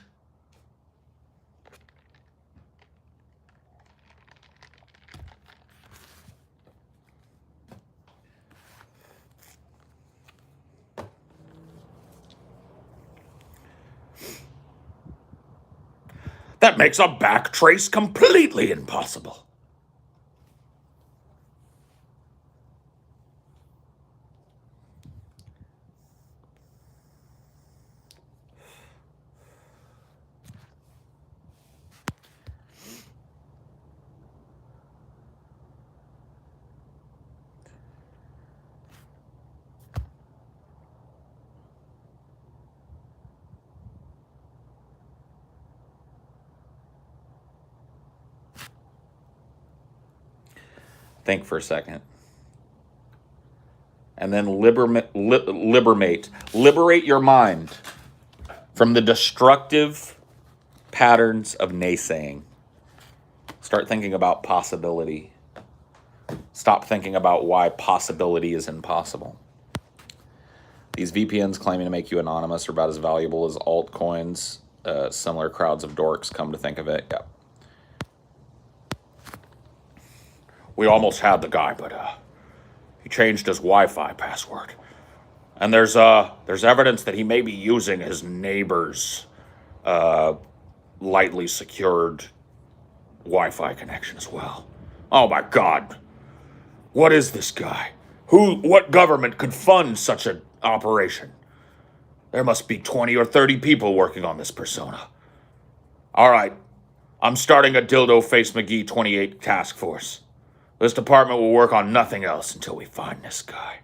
That makes a back trace completely impossible. Think for a second. And then liberate your mind from the destructive patterns of naysaying. Start thinking about possibility. Stop thinking about why possibility is impossible. These VPNs claiming to make you anonymous are about as valuable as altcoins. Similar crowds of dorks, come to think of it. Yep. We almost had the guy, but he changed his Wi-Fi password. And there's evidence that he may be using his neighbor's lightly secured Wi-Fi connection as well. Oh my God. What is this guy? What government could fund such an operation? There must be 20 or 30 people working on this persona. All right. I'm starting a Dildo Face McGee 28 task force. This department will work on nothing else until we find this guy.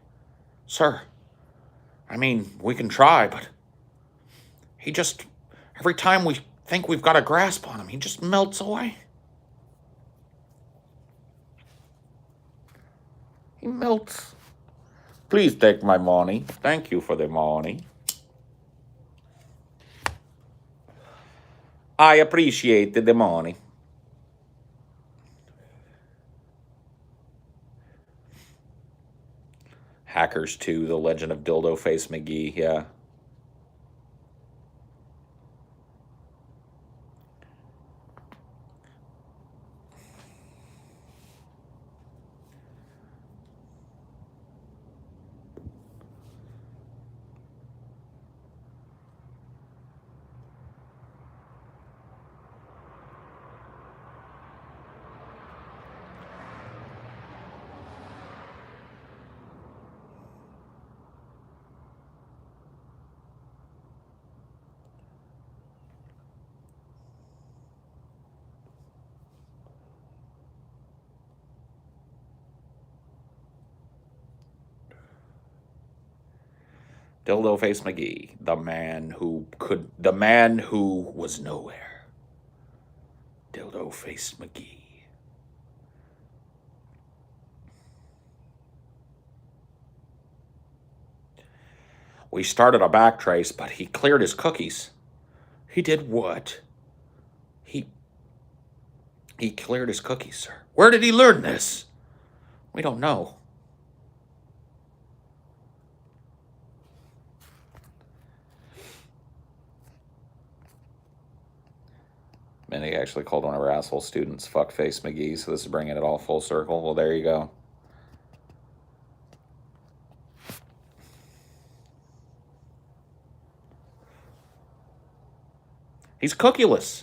Sir, I mean, we can try, but he just, every time we think we've got a grasp on him, he just melts away. He melts. Please take my money. Thank you for the money. I appreciate the money. Hackers 2, The Legend of Dildo Face McGee, yeah. Dildo Face McGee, the man who was nowhere. Dildo Face McGee. We started a backtrace, but he cleared his cookies. He did what? He cleared his cookies, sir. Where did he learn this? We don't know. And he actually called one of our asshole students Fuckface McGee, so this is bringing it all full circle. Well, there you go. He's cookieless.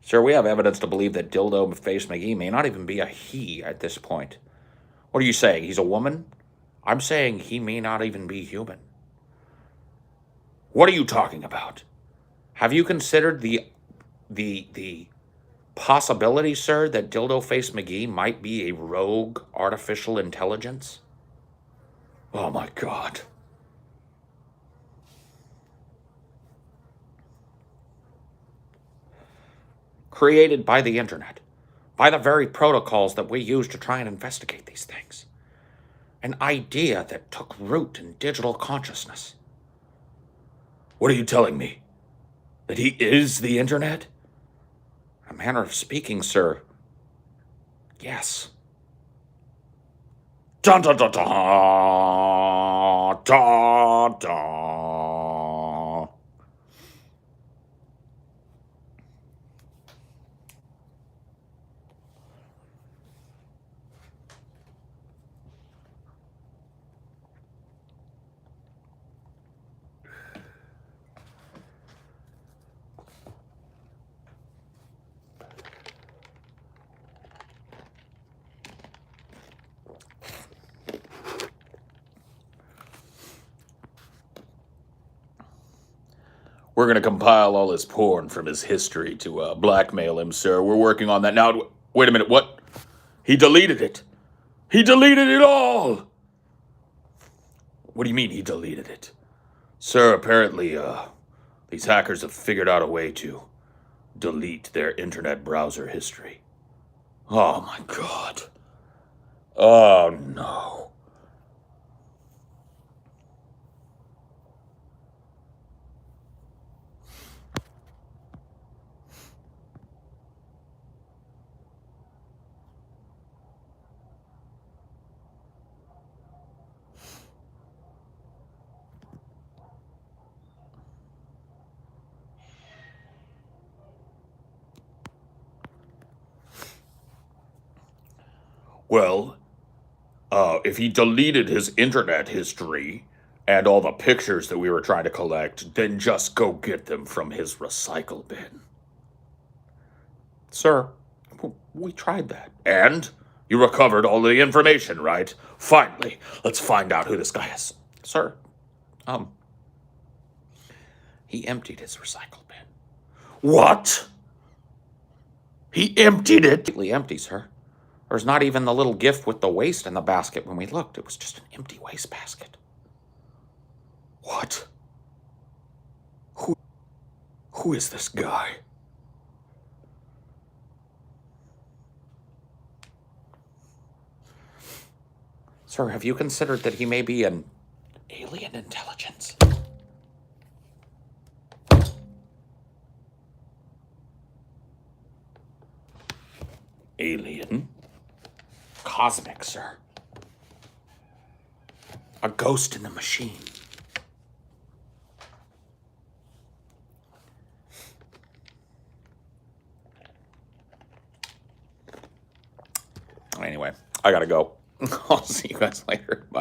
Sir, we have evidence to believe that Dildo Face McGee may not even be a he at this point. What are you saying? He's a woman? I'm saying he may not even be human. What are you talking about? Have you considered the possibility, sir, that Dildo Face McGee might be a rogue artificial intelligence? Oh my God. Created by the internet, by the very protocols that we use to try and investigate these things. An idea that took root in digital consciousness. What are you telling me? That he is the internet? A manner of speaking, sir. Yes. Dun dun dun dun dun dun. We're going to compile all his porn from his history to blackmail him, sir. We're working on that now. Wait a minute, what? He deleted it. He deleted it all! What do you mean he deleted it? Sir, apparently, these hackers have figured out a way to delete their internet browser history. Oh my God. Oh no. Well, if he deleted his internet history and all the pictures that we were trying to collect, then just go get them from his recycle bin. Sir, we tried that. And? You recovered all the information, right? Finally, let's find out who this guy is. Sir, he emptied his recycle bin. What? He emptied it? Completely empty, sir. There's not even the little gift with the waste in the basket when we looked. It was just an empty waste basket. What? Who is this guy? Sir, have you considered that he may be an alien intelligence? Alien? Cosmic, sir. A ghost in the machine. Anyway, I gotta go. I'll see you guys later. Bye.